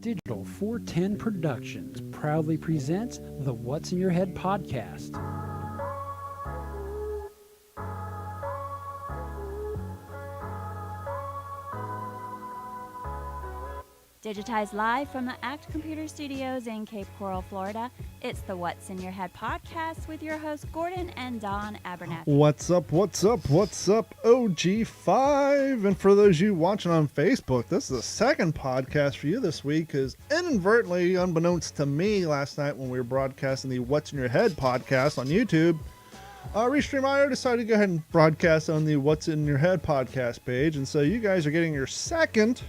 Digital 410 Productions proudly presents the What's in Your Head podcast. Digitized live from the ACT Computer Studios in Cape Coral, Florida, it's the What's in Your Head podcast with your hosts Gordon and Don Abernathy. What's up, OG5? And for those of you watching on Facebook, this is the second podcast for you this week, because inadvertently, unbeknownst to me last night when we were broadcasting the What's in Your Head podcast on YouTube, Restream IO decided to go ahead and broadcast on the What's in Your Head podcast page, and so you guys are getting your second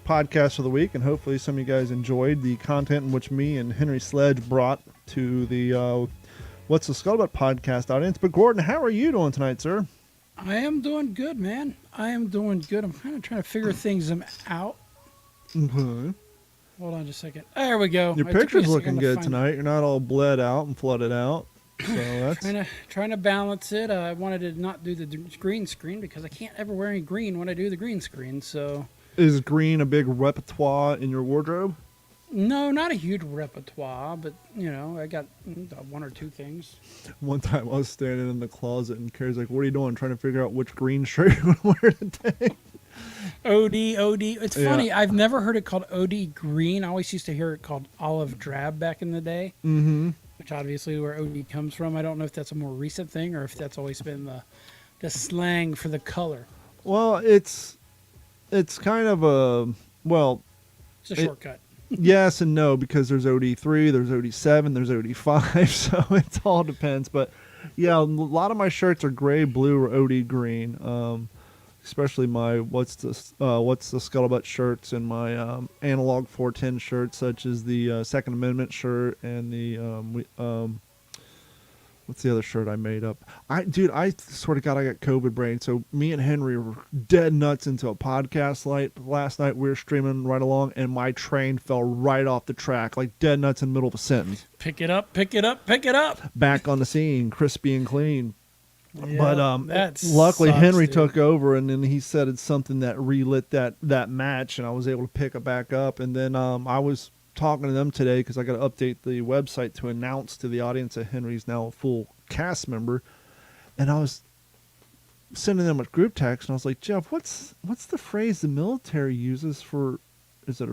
podcast of the week, and hopefully some of you guys enjoyed the content in which me and Henry Sledge brought to the What's the Scuttlebutt podcast audience. But Gordon, how are you doing tonight, sir? I am doing good, man. I am doing good. I'm kind of trying to figure things out. Mm-hmm. Hold on just a second. There we go. Your picture's looking good tonight. You're not all bled out and flooded out. So that's trying to balance it. I wanted to not do the green screen because I can't ever wear any green when I do the green screen, so... Is green a big repertoire in your wardrobe? No, not a huge repertoire, but, you know, I got one or two things. One time I was standing in the closet and Carrie's like, what are you doing? Trying to figure out which green shirt you're going to wear today. OD. It's funny. I've never heard it called OD green. I always used to hear it called olive drab back in the day, which obviously where OD comes from. I don't know if that's a more recent thing or if that's always been the slang for the color. Well, it's kind of it's a shortcut. Yes and no, because there's OD3, there's OD7, there's OD5, so it all depends. But yeah, a lot of my shirts are gray, blue, or OD green. Especially my what's the Scuttlebutt shirts and my analog 410 shirts, such as the Second Amendment shirt and the what's the other shirt I made up? I swear to God, I got COVID brain. So me and Henry were dead nuts into a podcast last night. We were streaming right along, and my train fell right off the track, like dead nuts in the middle of a sentence. Pick it up. Back on the scene, crispy and clean. Yeah, but luckily sucks, Henry dude. took over, and then he said it's something that relit that match, and I was able to pick it back up. And then I was talking to them today because I got to update the website to announce to the audience that Henry's now a full cast member, and I was sending them a group text, and I was like, Jeff, what's the phrase the military uses for? Is it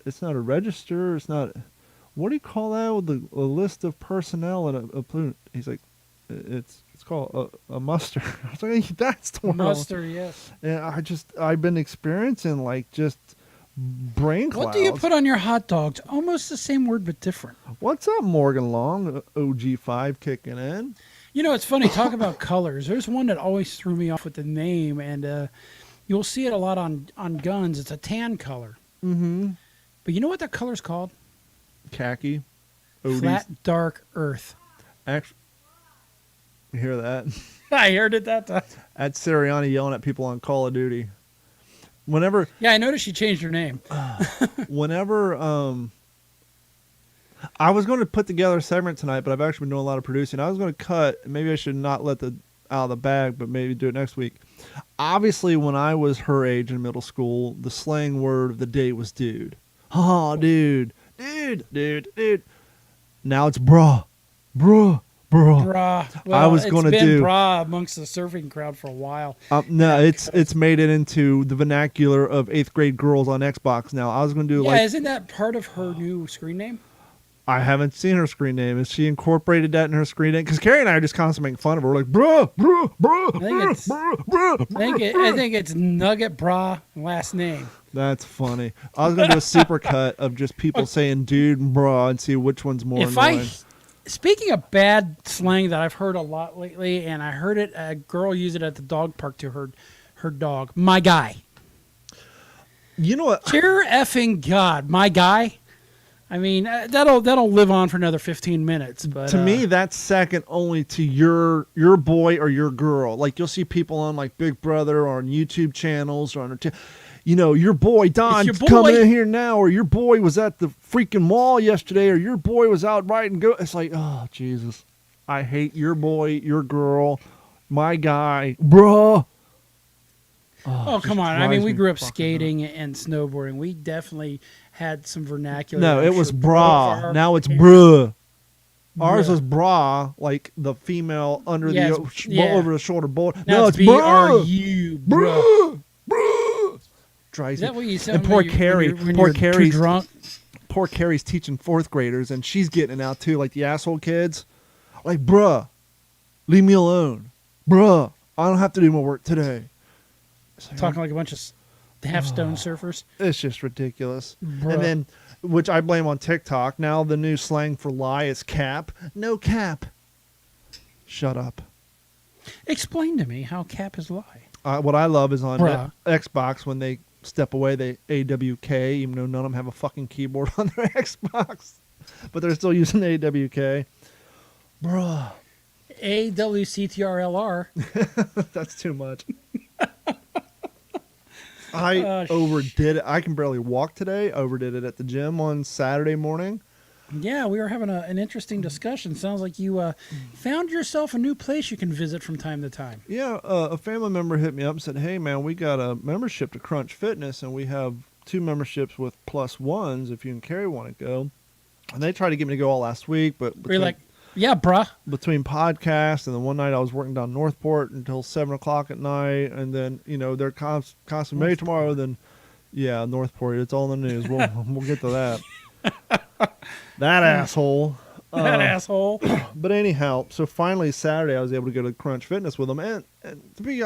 it's not a register? It's not. What do you call that with a list of personnel and a platoon? He's like, it's called a muster. I was like, that's the one. Muster, yes. And I've been experiencing like just brain clouds. What do you put on your hot dogs? Almost the same word, but different. What's up, Morgan Long? OG5 kicking in. You know, it's funny. Talk about colors. There's one that always threw me off with the name, and you'll see it a lot on guns. It's a tan color. Mm-hmm. But you know what that color's called? Khaki. ODs. Flat, dark earth. Actually, you hear that? I heard it that time. That's Sirianni yelling at people on Call of Duty. Whenever, Yeah, I noticed she changed her name. whenever, I was going to put together a segment tonight, but I've actually been doing a lot of producing. I was going to cut. Maybe I should not let out of the bag, but maybe do it next week. Obviously, when I was her age in middle school, the slang word of the day was dude. Oh, dude. Now it's bruh. Brah. Well, I was going to it's been do brah amongst the surfing crowd for a while. No, it's made it into the vernacular of 8th grade girls on Xbox now. I was going to do Isn't that part of her new screen name? I haven't seen her screen name. Has she incorporated that in her screen name? Because Carrie and I are just constantly making fun of her. We're like, bruh. I think it's Nugget Bra last name. That's funny. I was going to do a super cut of just people saying dude and bra and see which one's more annoying. Speaking of bad slang that I've heard a lot lately, and I heard a girl use it at the dog park to her dog, my guy. You know what? Dear effing God, my guy. I mean, that'll live on for another 15 minutes. But to me, that's second only to your boy or your girl. Like you'll see people on like Big Brother or on YouTube channels or on your boy Don's coming in here now, or your boy was at the freaking mall yesterday, or your boy was out riding. It's like, oh Jesus, I hate your boy, your girl, my guy, bruh. Oh, it come just on. I mean, drives we me grew up fucking nuts. skating and snowboarding. We definitely had some vernacular. No, I'm it was sure bra. our Now it's parents- bruh. Ours Bruh. was bra, like the female under Yeah, the it's- yeah. over the shoulder bolt. Now No, it's it's bruh. BRU, bruh. Bruh. Bruh. Drives Is that me. what you said? And when poor you- Carrie, when poor you're too Carrie's drunk. poor Carrie's teaching fourth graders, and she's getting it out too, like the asshole kids. Like, bruh, leave me alone. Bruh, I don't have to do my work today. It's like, Talking like a bunch of half stone surfers. it's just ridiculous. Bruh. And then, which I blame on TikTok, now the new slang for lie is cap. No cap. Shut up. Explain to me how cap is lie. What I love is on Bruh. Xbox, when they step away, they AWK, even though none of them have a fucking keyboard on their Xbox. But they're still using the AWK. Bruh. AWCTRLR. That's too much. I overdid it. I can barely walk today. Overdid it at the gym on Saturday morning. Yeah, we were having an interesting discussion. Sounds like you found yourself a new place you can visit from time to time. Yeah, a family member hit me up and said, "Hey, man, we got a membership to Crunch Fitness, and we have 2 memberships with +1s if you and Carrie want to go." And they tried to get me to go all last week, but We're like, yeah, bruh. between podcasts and then one night I was working down Northport until 7 o'clock at night, and then they're constantly maybe tomorrow. Then yeah, Northport, it's all in the news. We'll get to that. That asshole. That asshole. But anyhow, so finally Saturday I was able to go to Crunch Fitness with them, and to be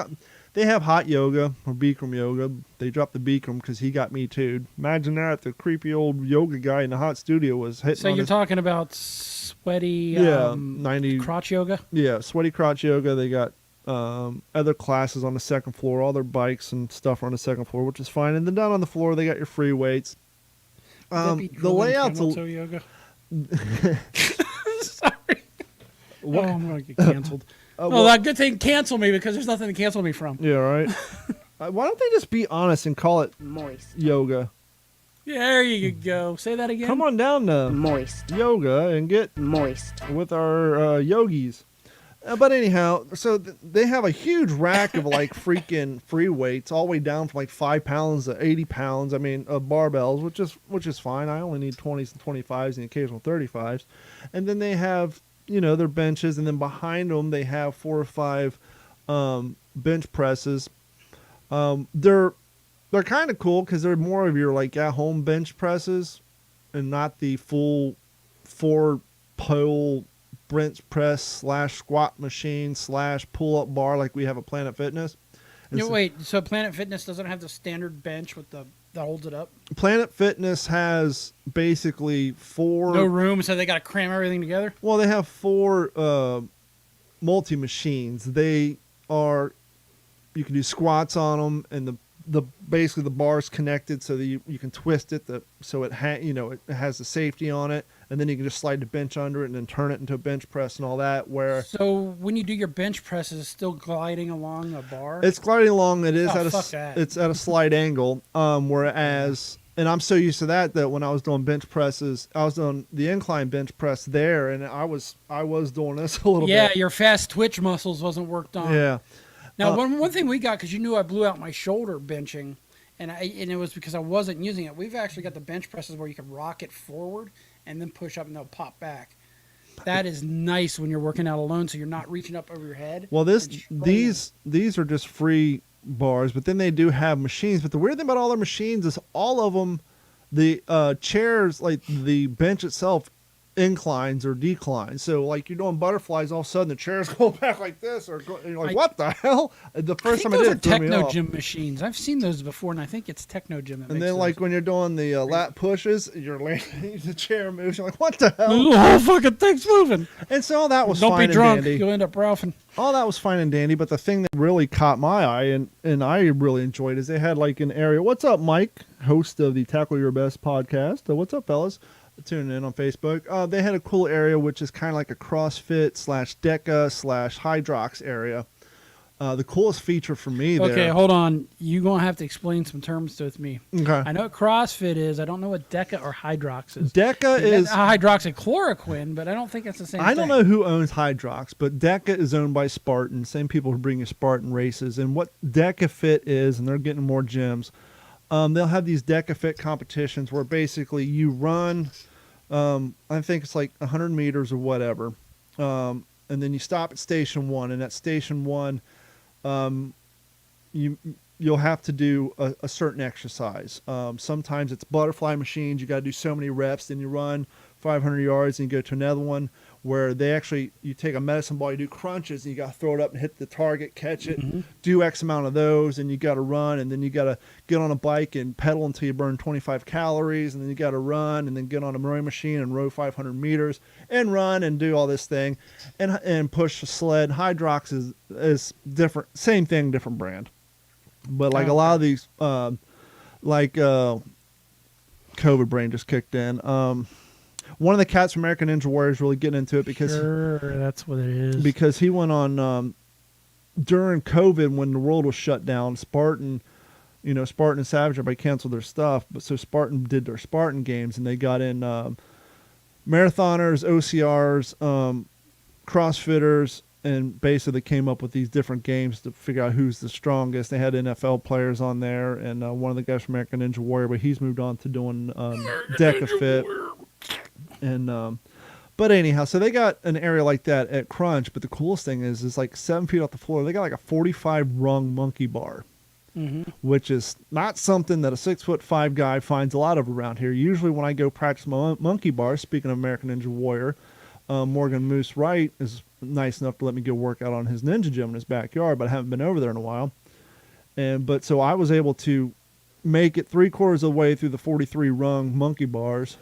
they have hot yoga or Bikram yoga. They dropped the Bikram because he got me too. Imagine that, the creepy old yoga guy in the hot studio was hitting. So on you're his, talking about sweaty 90 crotch yoga? Yeah, sweaty crotch yoga. They got other classes on the second floor. All their bikes and stuff are on the second floor, which is fine. And then down on the floor, they got your free weights. The layout's camel toe yoga. Sorry. What? Oh, I'm going to get canceled. well- that good thing cancel me because there's nothing to cancel me from. Yeah, right. Why don't they just be honest and call it Moist. yoga? Yeah, there you go. Say that again. Come on down to Moist. yoga and get Moist. with our yogis. But anyhow, so they have a huge rack of like freaking free weights, all the way down from like 5 pounds to 80 pounds. I mean, barbells, which is fine. I only need 20s and 25s and the occasional 35s. And then they have their benches, and then behind them they have 4 or 5 bench presses. They're kind of cool because they're more of your like at home bench presses, and not the full 4-pole bench press / squat machine / pull up bar like we have at Planet Fitness. No, wait. So Planet Fitness doesn't have the standard bench with that holds it up? Planet Fitness has basically 4. No room, so they got to cram everything together? Well, they have 4 multi machines. They are, you can do squats on them, and the basically the bar's connected so that you can twist it so it it has the safety on it, and then you can just slide the bench under it and then turn it into a bench press and all that. Where So when you do your bench press, is it still gliding along a bar? it's gliding along, it is Oh, at fuck that. it's at a slight angle. Whereas, and I'm so used to that when I was doing bench presses, I was doing the incline bench press there, and I was doing this a little yeah, bit. your fast twitch muscles wasn't worked on. Yeah. Now, one thing we got, because you knew I blew out my shoulder benching, and it was because I wasn't using it. We've actually got the bench presses where you can rock it forward and then push up and they'll pop back. That is nice when you're working out alone, so you're not reaching up over your head. Well, and straining. these are just free bars, but then they do have machines. But the weird thing about all their machines is all of them, the chairs, like the bench itself, inclines or declines. So like you're doing butterflies, all of a sudden the chairs go back like this, and you're like, what the hell? The I first think time I those did are it threw me Techno off. Gym machines. I've seen those before, and I think it's Techno Gym. And then like when you're doing the lat pushes, you're laying, the chair moves. You're like, what the hell? the whole fucking thing's moving. And so all that was Don't fine be drunk. and dandy. You'll end up ralphing. All that was fine and dandy, but the thing that really caught my eye and I really enjoyed is they had like an area. What's up, Mike, host of the Tackle Your Best podcast? What's up, fellas? Tuning in on Facebook. They had a cool area which is kind of like a CrossFit / DECA / Hydrox area. The coolest feature for me there. Okay, hold on. You're going to have to explain some terms to me. Okay. I know what CrossFit is. I don't know what DECA or Hydrox is. DECA is hydroxychloroquine, but I don't think it's the same I don't know who owns Hydrox, but DECA is owned by Spartan, same people who bring you Spartan races. And what DECA Fit is, and they're getting more gyms, they'll have these DECA Fit competitions where basically you run, I think it's like 100 meters or whatever, and then you stop at station 1, and at station 1, you'll have to do a certain exercise. Sometimes it's butterfly machines. You got to do so many reps. Then you run 500 yards and you go to another one where you take a medicine ball, you do crunches, and you got to throw it up and hit the target, catch it, do X amount of those, and you got to run, and then you got to get on a bike and pedal until you burn 25 calories, and then you got to run, and then get on a rowing machine and row 500 meters and run and do all this thing, and push a sled. Hydrox is different, same thing, different brand, but like a lot of these, COVID brain just kicked in. One of the cats from American Ninja Warrior is really getting into it because that's what it is. Because he went on during COVID when the world was shut down. Spartan and Savage, everybody canceled their stuff, but so Spartan did their Spartan games, and they got in marathoners, OCRs, CrossFitters, and basically came up with these different games to figure out who's the strongest. They had NFL players on there, and one of the guys from American Ninja Warrior, but he's moved on to doing DECA Fit. And but anyhow, so they got an area like that at Crunch, but the coolest thing is like 7 feet off the floor, they got like a 45 rung monkey bar, which is not something that a 6'5" guy finds a lot of around here. Usually when I go practice my monkey bar, speaking of American Ninja Warrior, Morgan Moose Wright is nice enough to let me go work out on his ninja gym in his backyard, but I haven't been over there in a while. But so I was able to make it 3/4 of the way through the 43 rung monkey bars.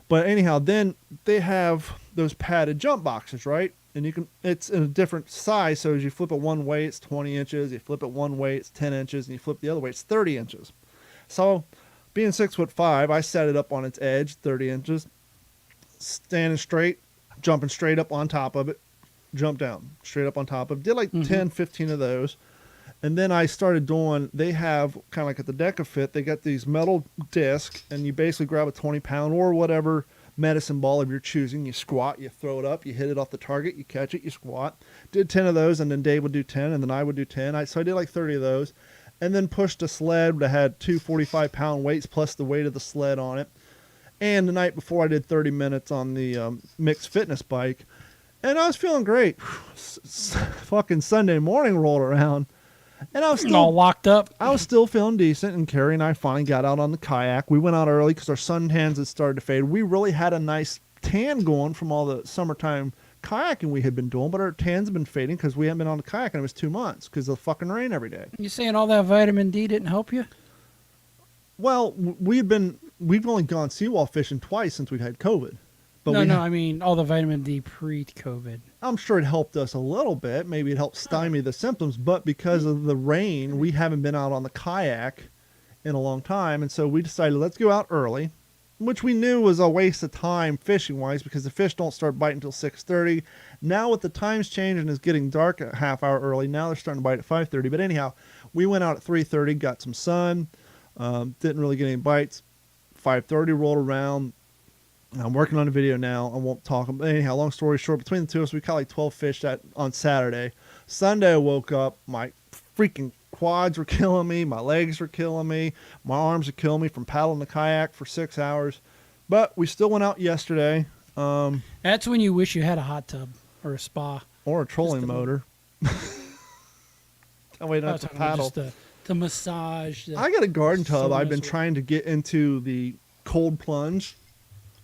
But anyhow, then they have those padded jump boxes, right? And it's in a different size. So as you flip it one way, it's 20 inches. You flip it one way, it's 10 inches. And you flip the other way, it's 30 inches. So being 6'5", I set it up on its edge, 30 inches, standing straight, jumping straight up on top of it, jump down, straight up on top of it. Did like 10, 15 of those. And then I started doing, they have kind of like at the DECA Fit, they got these metal discs, and you basically grab a 20-pound or whatever medicine ball of your choosing. You squat, you throw it up, you hit it off the target, you catch it, you squat. Did 10 of those, and then Dave would do 10, and then I would do 10. So I did like 30 of those, and then pushed a sled that had 2 45-pound weights plus the weight of the sled on it. And the night before, I did 30 minutes on the mixed fitness bike, and I was feeling great. Fucking Sunday morning rolled around. And I was still all locked up. I was still feeling decent, and Carrie and I finally got out on the kayak. We went out early because our suntans had started to fade. We really had a nice tan going from all the summertime kayaking we had been doing, but our tans have been fading because we hadn't been on the kayak, and it was 2 months because of the fucking rain every day. You saying all that vitamin D didn't help you? Well, we've only gone seawall fishing twice since we've had COVID. But I mean all the vitamin D pre-COVID. I'm sure it helped us a little bit. Maybe it helped stymie the symptoms, but because of the rain, we haven't been out on the kayak in a long time, and so we decided let's go out early, which we knew was a waste of time fishing-wise because the fish don't start biting until 6:30. Now with the times changing, it's getting dark a half hour early. Now they're starting to bite at 5:30. But anyhow, we went out at 3:30, got some sun, didn't really get any bites. 5:30 rolled around. I'm working on a video now. I won't talk. But anyhow, long story short, between the two of us, we caught like 12 fish on Saturday. Sunday, I woke up. My freaking quads were killing me. My legs were killing me. My arms were killing me from paddling the kayak for 6 hours. But we still went out yesterday. That's when you wish you had a hot tub or a spa. Or a trolling motor. That way you don't have to paddle. Just to massage. I got a garden tub. I've been trying to get into the cold plunge.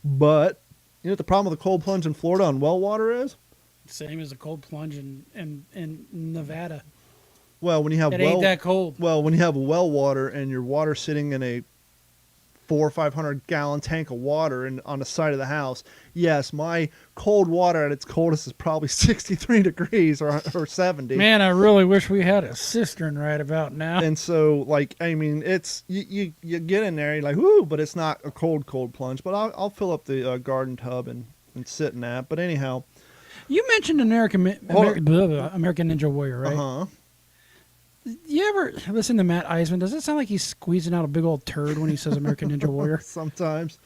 But you know what the problem with the cold plunge in Florida on well water is? Same as a cold plunge in Nevada. Well, when you have ain't that cold. Well, when you have well water and your water sitting in a 400 or 500 gallon tank of water on the side of the house, yes, my cold water at its coldest is probably 63 degrees or 70. Man, I really wish we had a cistern right about now. And so, like, I mean, it's you get in there, you're like, whoo, but it's not a cold plunge. But I'll fill up the garden tub and sit in that. But anyhow, You mentioned American Ninja Warrior, right? Uh-huh. You ever listen to Matt Eisman? Does it sound like he's squeezing out a big old turd when he says American Ninja Warrior? Sometimes.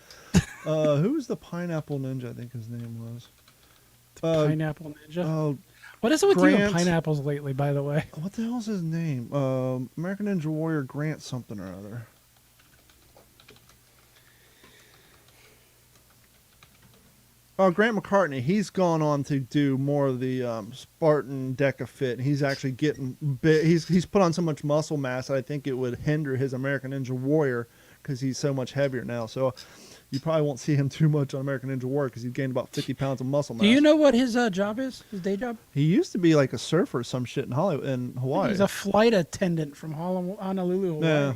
Who was the Pineapple Ninja? I think his name was. Pineapple Ninja? Oh, What is it with you and Grant. pineapples lately, by the way? what the hell's his name? American Ninja Warrior Grant something or other. Oh, Grant McCartney. He's gone on to do more of the Spartan Deca Fit. He's actually getting big. He's put on so much muscle mass that I think it would hinder his American Ninja Warrior because he's so much heavier now. So you probably won't see him too much on American Ninja Warrior because he's gained about 50 pounds of muscle mass. Do you know what his job is? His day job? He used to be like a surfer or some shit in Hawaii. He's a flight attendant from Honolulu, Hawaii. Yeah.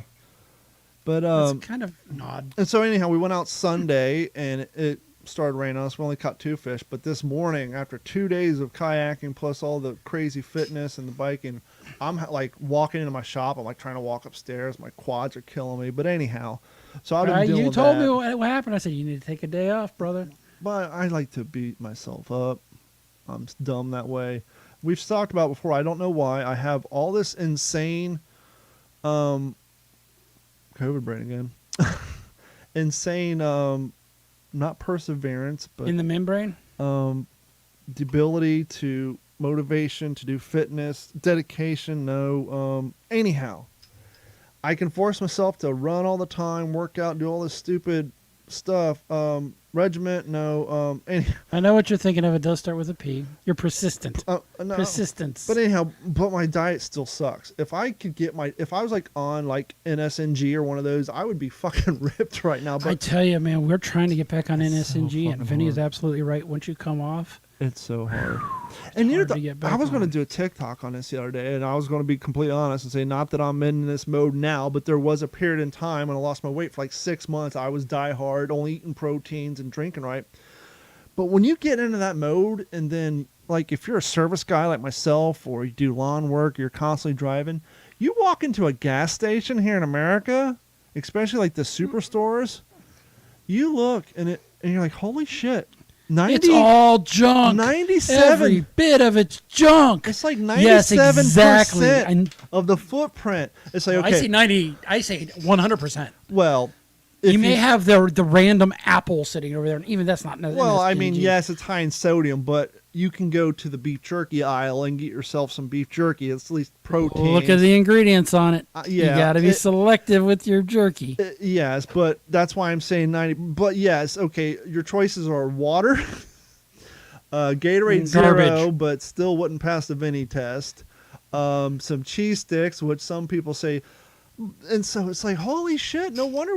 But That's kind of odd. and so anyhow, we went out Sunday and it started raining on us. We only caught 2 fish, but this morning, after 2 days of kayaking plus all the crazy fitness and the biking, I'm like walking into my shop. I'm like trying to walk upstairs. My quads are killing me. But anyhow, so I've been dealing You with told that. me what happened. I said, you need to take a day off, brother. But I like to beat myself up. I'm dumb that way. We've talked about before. I don't know why. I have all this insane COVID brain again. Insane not perseverance, but In the membrane? the ability to motivation to do fitness, dedication. No. Anyhow, I can force myself to run all the time, work out, do all this stupid stuff. Regiment. No. I know what you're thinking of. It does start with a P. You're persistent. No. Persistence. But anyhow, but my diet still sucks. If I was like on like NSNG or one of those, I would be fucking ripped right now. I But tell you, man, we're trying to get back on NSNG, and fucking Vinny is hard. absolutely right. Once you come off, it's so hard. And you know, hard to get back I was going to on. do a TikTok on this the other day, and I was going to be completely honest and say, not that I'm in this mode now, but there was a period in time when I lost my weight for like 6 months. I was die hard, only eating proteins and drinking right. But when you get into that mode, and then like if you're a service guy like myself, or you do lawn work, you're constantly driving, you walk into a gas station here in America, especially like the superstores, you look and you're like, holy shit. it's all junk. 97. Every bit of it's junk. It's like 97% Yes, exactly. And of the footprint. It's like, okay, I say 90. I say 100%. well, if You may have the random apple sitting over there, and even that's not. well, I mean, yes, it's high in sodium, but you can go to the beef jerky aisle and get yourself some beef jerky. It's at least protein. Look at the ingredients on it. Yeah, you got to be selective with your jerky. Yes, but that's why I'm saying 90. But yes, okay, your choices are water, Gatorade Garbage. Zero, but still wouldn't pass the Vinny test. Some cheese sticks, which some people say, and so it's like, holy shit! No wonder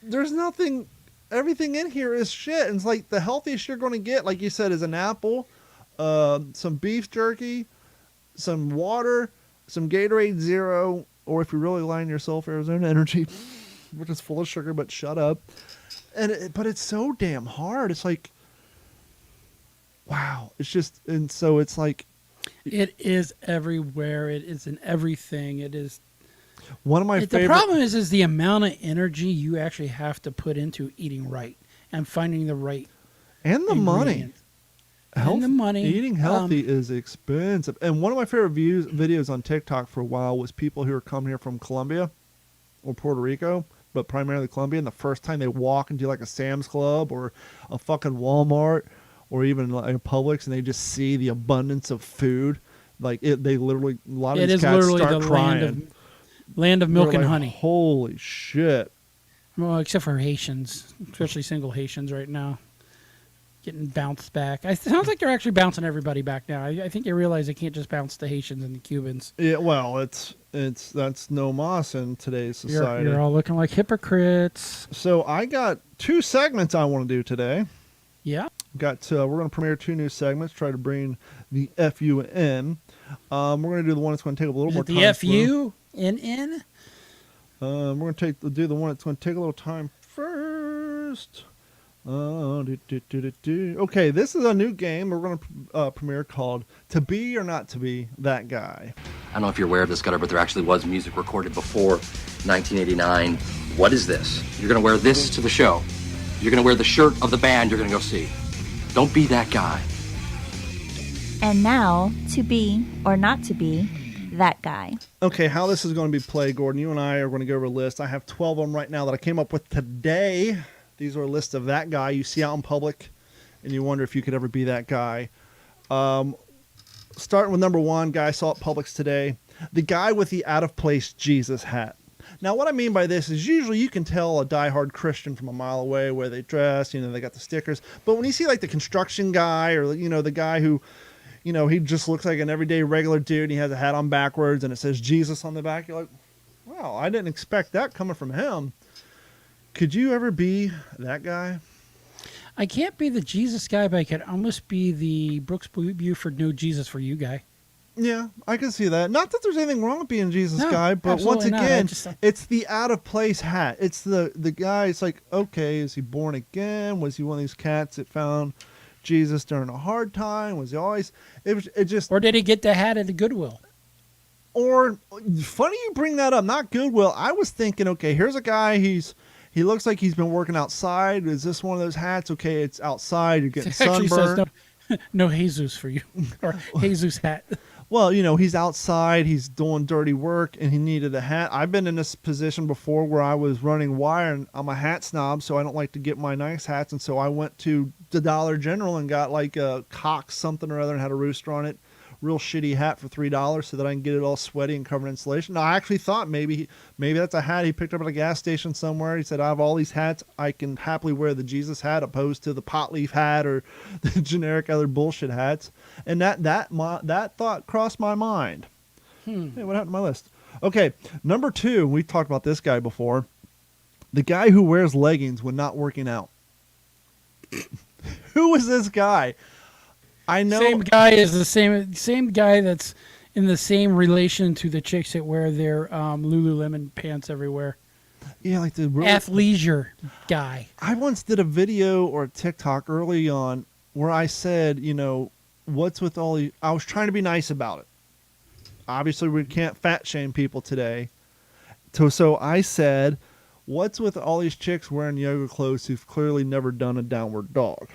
there's nothing. Everything in here is shit. And it's like the healthiest you're going to get, like you said, is an apple, some beef jerky, some water, some Gatorade Zero, or if you really line yourself, Arizona Energy, which is full of sugar, but shut up. But it's so damn hard. It's like, wow. It's just, and so it's like. It is everywhere. It is in everything. It is. One of my favorite. The problem is the amount of energy you actually have to put into eating right and finding the right and the money. ingredient. And the money. Eating healthy is expensive. And one of my favorite videos on TikTok for a while was people who are coming here from Colombia or Puerto Rico, but primarily Colombia. And the first time they walk into like a Sam's Club or a fucking Walmart or even like a Publix, and they just see the abundance of food, like they literally, a lot of It these is cats literally start the crying. land of milk They're and like, honey. Holy shit. Well, except for Haitians, especially single Haitians right now, getting bounced back. It sounds like they're actually bouncing everybody back now. I think they realize they can't just bounce the Haitians and the Cubans. Yeah, well, that's no mas in today's society. You're all looking like hypocrites. So I got 2 segments I want to do today. Yeah. We're going to premiere 2 new segments. Try to bring the FU in. We're going to do the one that's going to take a little Is more it time. the FU in? We're going to do the one that's going to take a little time first. Okay, this is a new game we're going to premiere called "To Be or Not to Be That Guy." I don't know if you're aware of this, Gutter, but there actually was music recorded before 1989. What is this? You're going to wear this to the show. You're going to wear the shirt of the band you're going to go see. Don't be that guy. And now, to be or not to be that guy. Okay, how this is going to be played, Gordon, you and I are going to go over a list. I have 12 of them right now that I came up with today. These are a list of that guy you see out in public, and you wonder if you could ever be that guy. Starting with number one, guy I saw at Publix today, the guy with the out-of-place Jesus hat. Now, what I mean by this is usually you can tell a diehard Christian from a mile away where they dress, they got the stickers. But when you see like the construction guy or, the guy who, he just looks like an everyday regular dude and he has a hat on backwards and it says Jesus on the back, you're like, wow, I didn't expect that coming from him. Could you ever be that guy? I can't be the Jesus guy, but I could almost be the Brooks Buford No Jesus for You guy. Yeah, I can see that. Not that there's anything wrong with being Jesus guy, but once absolutely not. again, it's the out of place hat. It's the guy. It's like, okay, is he born again? Was he one of these cats that found Jesus during a hard time? Was he always? Or did he get the hat at the Goodwill? Or funny you bring that up. Not Goodwill. I was thinking, okay, here's a guy. He looks like he's been working outside. Is this one of those hats? Okay, it's outside. You're getting sunburned. Says no Jesus for you, or Jesus hat. Well, he's outside, he's doing dirty work, and he needed a hat. I've been in this position before where I was running wire, and I'm a hat snob, so I don't like to get my nice hats, and so I went to the Dollar General and got like a Cox something or other and had a rooster on it. Real shitty hat for $3 so that I can get it all sweaty and covered in insulation. Now, I actually thought maybe that's a hat he picked up at a gas station somewhere. He said, I have all these hats. I can happily wear the Jesus hat opposed to the pot leaf hat or the generic other bullshit hats. And that thought crossed my mind. Hey, what happened to my list? Okay, number two, we talked about this guy before. The guy who wears leggings when not working out. Who is this guy? I know. Same guy is the same guy that's in the same relation to the chicks that wear their Lululemon pants everywhere. Yeah, like the athleisure guy. I once did a video or a TikTok early on where I said, what's with all the... I was trying to be nice about it. Obviously, we can't fat shame people today. So I said, what's with all these chicks wearing yoga clothes who've clearly never done a downward dog?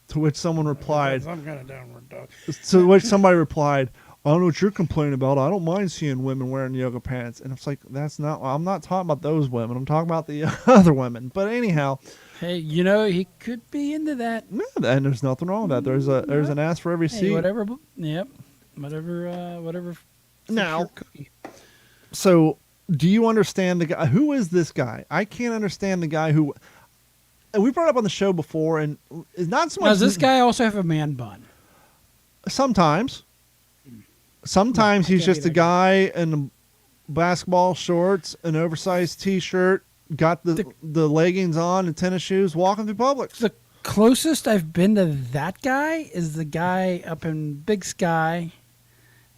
To which someone replied... Some kind of downward dog. To which somebody replied, I don't know what you're complaining about. I don't mind seeing women wearing yoga pants. And it's like, I'm not talking about those women. I'm talking about the other women. But anyhow... Hey, he could be into that. And there's nothing wrong with that. There's an ass for every seat. Whatever. Yep. Whatever. Now, so do you understand the guy? Who is this guy? I can't understand the guy who... We brought up on the show before, and it's not so much... Does this guy also have a man bun? Sometimes. Sometimes he's just a guy in basketball shorts, an oversized T-shirt, got the leggings on and tennis shoes, walking through Publix. The closest I've been to that guy is the guy up in Big Sky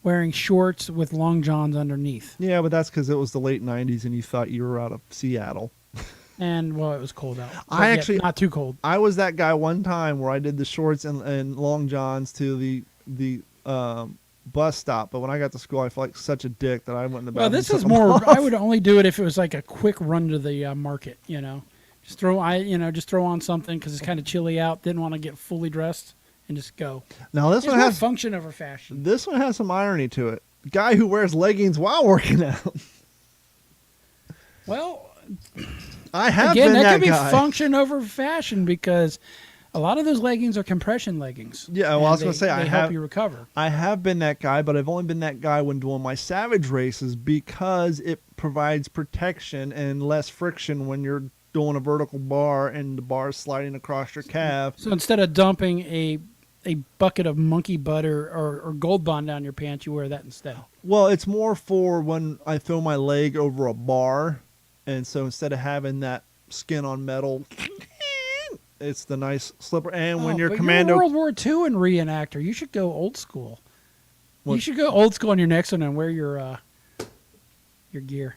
wearing shorts with long johns underneath. Yeah, but that's because it was the late 90s and you thought you were out of Seattle. And, well, it was cold out. Not too cold. I was that guy one time where I did the shorts and long johns to the bus stop. But when I got to school, I felt like such a dick that I went in the bathroom. Well, this is more, I would only do it if it was like a quick run to the market, Just throw on something because it's kind of chilly out. Didn't want to get fully dressed and just go. Now, this one has function over fashion. This one has some irony to it. Guy who wears leggings while working out. Well... I have Again, been that could be guy. function over fashion because a lot of those leggings are compression leggings. Yeah, well, I was going to say they help you recover. I have been that guy, but I've only been that guy when doing my Savage races because it provides protection and less friction when you're doing a vertical bar and the bar is sliding across your calf. So instead of dumping a bucket of monkey butter or Gold Bond down your pants, you wear that instead. Well, it's more for when I throw my leg over a bar. And so instead of having that skin on metal, it's the nice slipper. And when you're commando... You're a World War II and reenactor. You should go old school. What? You should go old school on your next one and wear your gear.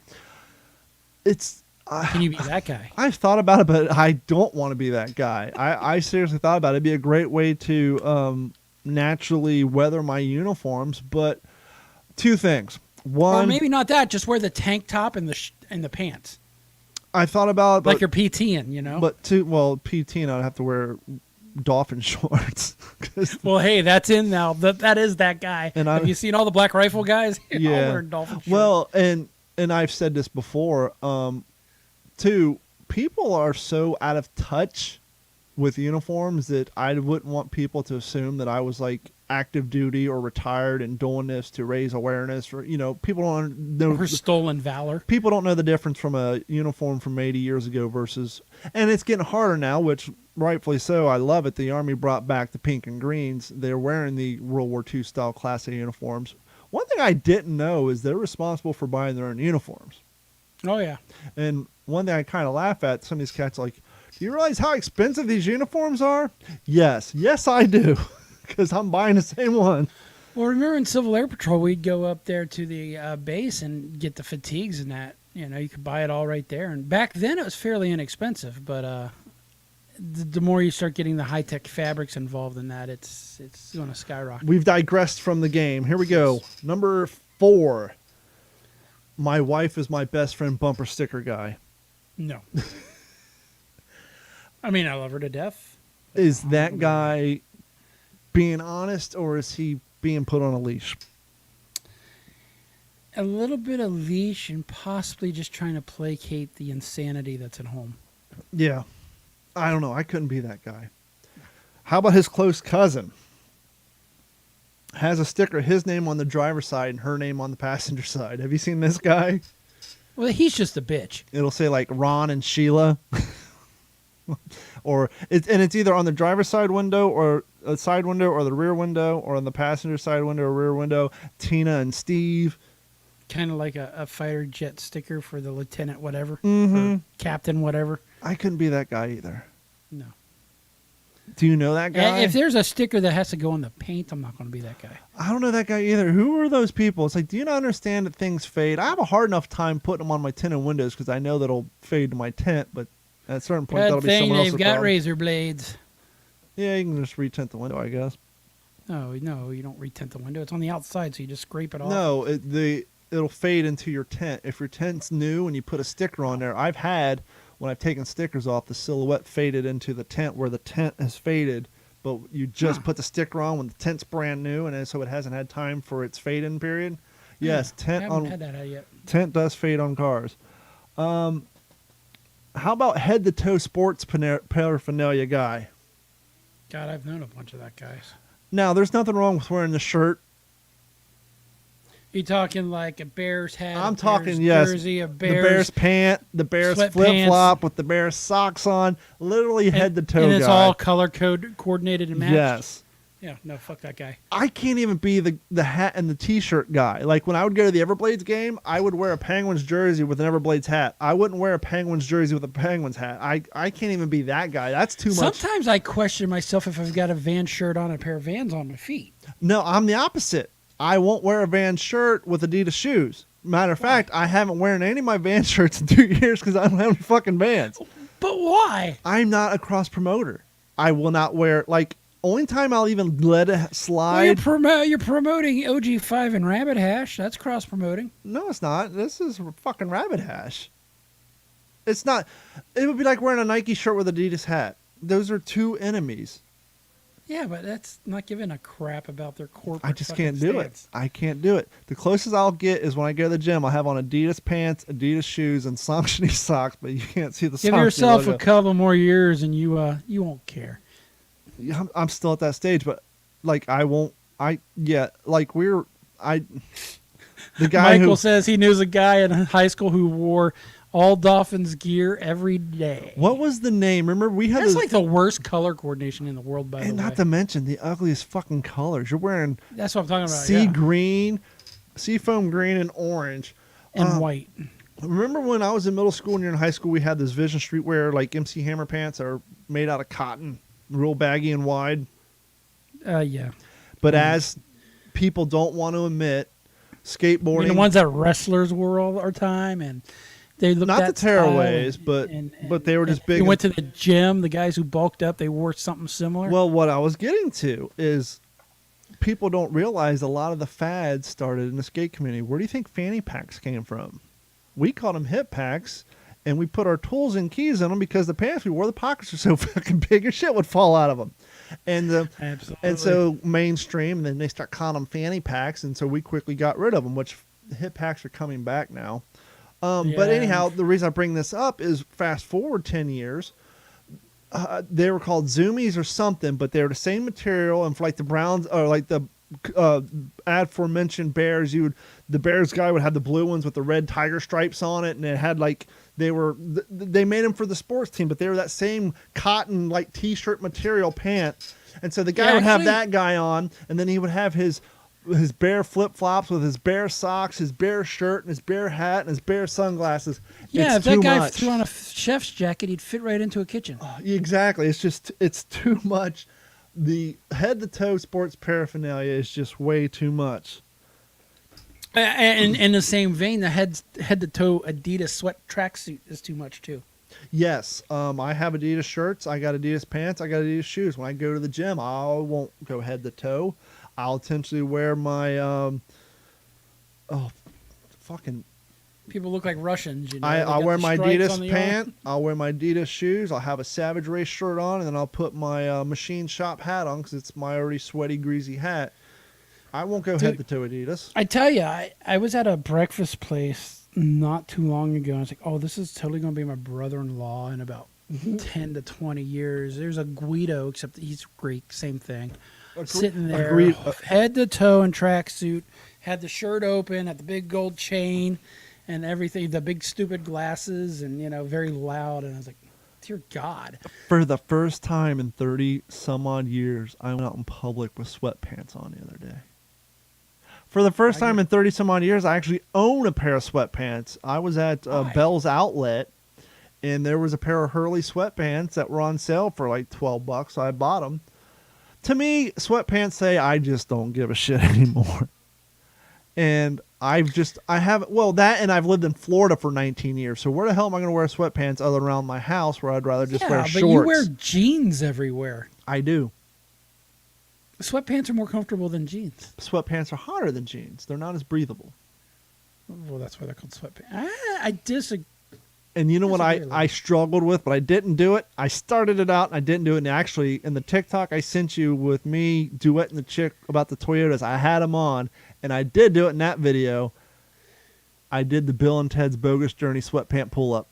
Can you be that guy? I've thought about it, but I don't want to be that guy. I seriously thought about it. It'd be a great way to naturally weather my uniforms. But two things. One, or maybe not that. Just wear the tank top and the pants. I thought about it, like you're PTing, But PTing, I'd have to wear dolphin shorts. 'Cause- Well, hey, that's in now. That is that guy. And Have you seen all the Black Rifle guys? All yeah. wearing dolphin shorts. Well, and I've said this before, too. People are so out of touch with uniforms that I wouldn't want people to assume that I was like active duty or retired and doing this to raise awareness, or people don't know or stolen valor. people don't know the difference from a uniform from 80 years ago versus, and it's getting harder now, which rightfully so. I love it. The Army brought back the pink and greens. They're wearing the World War II style Class A uniforms. One thing I didn't know is they're responsible for buying their own uniforms. Oh yeah. And one thing I kind of laugh at, some of these cats are like, do you realize how expensive these uniforms are? Yes, I do, because I'm buying the same one. Well, remember in Civil Air Patrol, we'd go up there to the base and get the fatigues and that. You could buy it all right there. And back then it was fairly inexpensive, but the more you start getting the high-tech fabrics involved in that, it's going to skyrocket. We've digressed from the game. Here we go. Number 4. My wife is my best friend bumper sticker guy. No. I mean, I love her to death. Is that guy being honest, or is he being put on a leash? A little bit of leash and possibly just trying to placate the insanity that's at home. Yeah. I don't know. I couldn't be that guy. How about his close cousin? Has a sticker, his name on the driver's side and her name on the passenger side. Have you seen this guy? Well, he's just a bitch. It'll say like Ron and Sheila. It's either on the driver's side window or a side window or the rear window, or on the passenger side window or rear window, Tina and Steve. Kind of like a fighter jet sticker for the lieutenant whatever. Mm-hmm. Or captain whatever. I couldn't be that guy either. No. Do you know that guy? If there's a sticker that has to go on the paint, I'm not going to be that guy. I don't know that guy either. Who are those people? It's like, do you not understand that things fade? I have a hard enough time putting them on my tinted windows because I know that'll fade to my tent, but at a certain point, that'll Good be thing someone else's they've got problem. razor blades. Yeah, you can just retint the window, I guess. No, you don't retint the window. It's on the outside, so you just scrape it off. No, it'll fade into your tent. If your tent's new and you put a sticker on there, I've had, when I've taken stickers off, the silhouette faded into the tent where the tent has faded, but you just put the sticker on when the tent's brand new, and so it hasn't had time for its fade-in period. Yes, I haven't had that yet. tent does fade on cars. How about head-to-toe sports paraphernalia guy? God, I've known a bunch of that guys. Now, there's nothing wrong with wearing the shirt. You talking like a Bears hat? I'm a talking, Bears yes, jersey, a the Bears, Bears pant, the Bears sweatpants. flip-flop with the Bears socks on, literally head-to-toe and it's guy. all color code coordinated and matched. Yes. Yeah, no, fuck that guy. I can't even be the hat and the T-shirt guy. Like, when I would go to the Everblades game, I would wear a Penguins jersey with an Everblades hat. I wouldn't wear a Penguins jersey with a Penguins hat. I can't even be that guy. That's too much. Sometimes I question myself if I've got a Vans shirt on, a pair of Vans on my feet. No, I'm the opposite. I won't wear a Vans shirt with Adidas shoes. Matter of fact, I haven't worn any of my Vans shirts in 2 years because I don't have any fucking Vans. But why? I'm not a cross promoter. I will not wear, like, only time I'll even let it slide. Well, you're promoting OG5 and Rabbit Hash. That's cross promoting. No, it's not. This is fucking Rabbit Hash. It's not. It would be like wearing a Nike shirt with Adidas hat. Those are two enemies. Yeah, but that's not giving a crap about their corporate. I just fucking can't do stance. it. I can't do it. The closest I'll get is when I go to the gym. I'll have on Adidas pants, Adidas shoes, and Saucony socks, but you can't see the Give Saucony yourself logo. a couple more years, and you won't care. Yeah, I'm still at that stage, but like I won't. The guy Michael who says he knows a guy in high school who wore all Dolphins gear every day. what was the name? Remember we had That's this, like the worst color coordination in the world, by the and way. not to mention the ugliest fucking colors. You're wearing That's what I'm talking about. sea yeah. green, seafoam green, and orange. And white. Remember when I was in middle school and you're in high school, we had this Vision Streetwear like MC Hammer pants that are made out of cotton, real baggy and wide. Yeah. But as people don't want to admit, skateboarding. I mean, the ones that wrestlers wore all the time, and they looked Not that the tearaways, style, but they were just big. You went to the gym. The guys who bulked up, they wore something similar. Well, what I was getting to is people don't realize a lot of the fads started in the skate community. Where do you think fanny packs came from? We called them hip packs, and we put our tools and keys in them because the pants we wore, the pockets were so fucking big and shit would fall out of them. Absolutely. And so mainstream, and then they start calling them fanny packs, and so we quickly got rid of them, which the hip packs are coming back now. But anyhow, the reason I bring this up is fast forward 10 years, they were called Zoomies or something, but they were the same material, and for like the Browns or like the aforementioned Bears, the Bears guy would have the blue ones with the red tiger stripes on it, and it had like they made them for the sports team, but they were that same cotton like t-shirt material pant, and so the guy would have that guy on, and then he would have his Bear flip-flops with his Bear socks, his Bear shirt, and his Bear hat, and his Bear sunglasses. Yeah, it's if that too guy much. threw on a chef's jacket, he'd fit right into a kitchen. Exactly. It's too much. The head-to-toe sports paraphernalia is just way too much. And in the same vein, the head-to-toe Adidas sweat tracksuit is too much too. Yes, I have Adidas shirts. I got Adidas pants. I got Adidas shoes. When I go to the gym, I won't go head-to-toe. I'll potentially wear my People look like Russians, you know. I'll wear my Adidas pants. pant. I'll wear my Adidas shoes. I'll have a Savage Race shirt on, and then I'll put my machine shop hat on because it's my already sweaty, greasy hat. I won't go head to toe Adidas. I tell you, I was at a breakfast place not too long ago. And I was like, oh, this is totally going to be my brother-in-law in about 10 to 20 years. There's a Guido, except that he's Greek, same thing. Sitting there, head to toe in tracksuit, had the shirt open, had the big gold chain and everything, the big stupid glasses, and, you know, very loud. And I was like, dear God. For the first time in 30 some odd years, I went out in public with sweatpants on the other day. For the first time in 30 some odd years, I actually own a pair of sweatpants. I was at Bell's Outlet, and there was a pair of Hurley sweatpants that were on sale for like $12, so I bought them. To me, sweatpants say I just don't give a shit anymore. And I've lived in Florida for 19 years. So where the hell am I going to wear sweatpants other than around my house where I'd rather just wear shorts? But you wear jeans everywhere. I do. Sweatpants are more comfortable than jeans. Sweatpants are hotter than jeans. They're not as breathable. Well, that's why they're called sweatpants. I disagree. And you know what I struggled with, but I didn't do it? I started it out and I didn't do it. And actually, in the TikTok I sent you with me duetting the chick about the Toyotas, I had them on, and I did do it in that video. I did the Bill and Ted's Bogus Journey sweatpant pull-up.